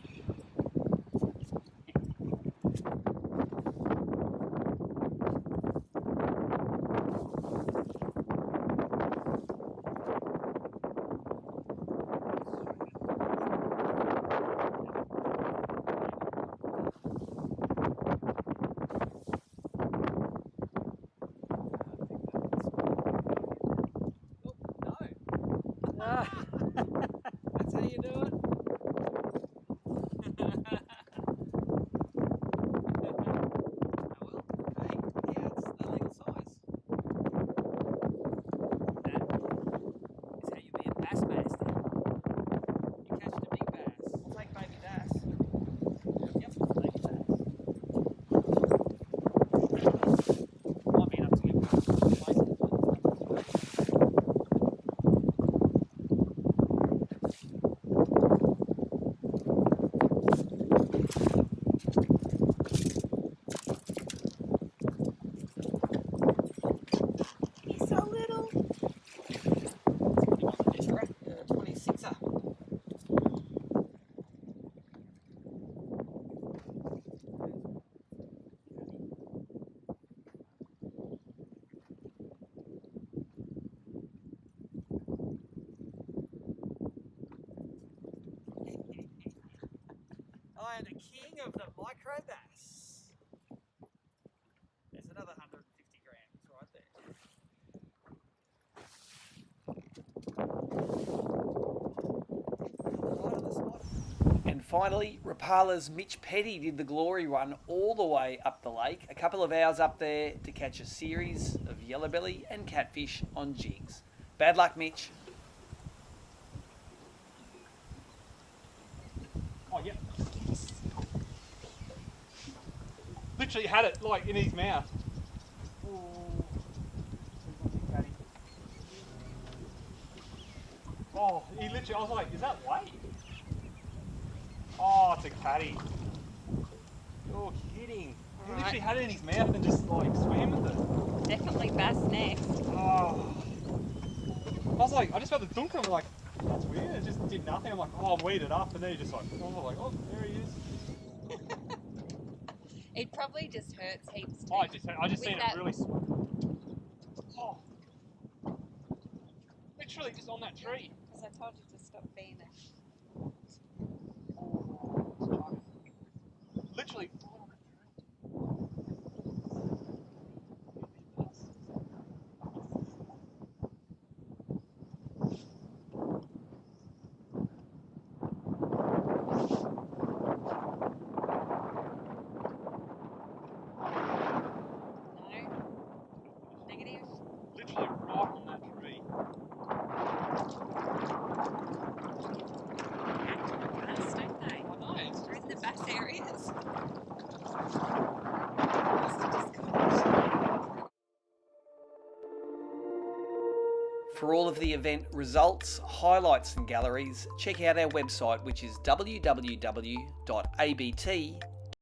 Speaker 6: That's how you do it. I am the king of the micro bass. There's another 150 grams right there. And finally, Rapala's Mitch Petty did the glory run all the way up the lake. A couple of hours up there to catch a series of yellowbelly and catfish on jigs. Bad luck, Mitch.
Speaker 15: Oh, yep. Literally had it like in his mouth. Oh, he literally, I was like, is that weight? Oh, it's a catty. You're kidding. He literally had it in his mouth and just like swam with it.
Speaker 17: Definitely bass next.
Speaker 15: Oh. I was like, I just felt the dunk and I'm like, that's weird. It just did nothing. I'm like, oh, I'll weed it up. And then he just like, oh, like, oh, there he is.
Speaker 17: It probably just hurts heaps.
Speaker 15: Oh, I just seen it really swim. Oh. Literally just on that tree.
Speaker 17: Because I told you to stop being it.
Speaker 15: Literally. Literally right on that tree.
Speaker 17: Bass, don't they?
Speaker 15: I know.
Speaker 17: They're in the bass areas.
Speaker 6: For all of the event results, highlights and galleries, check out our website, which is www.abt.com.au.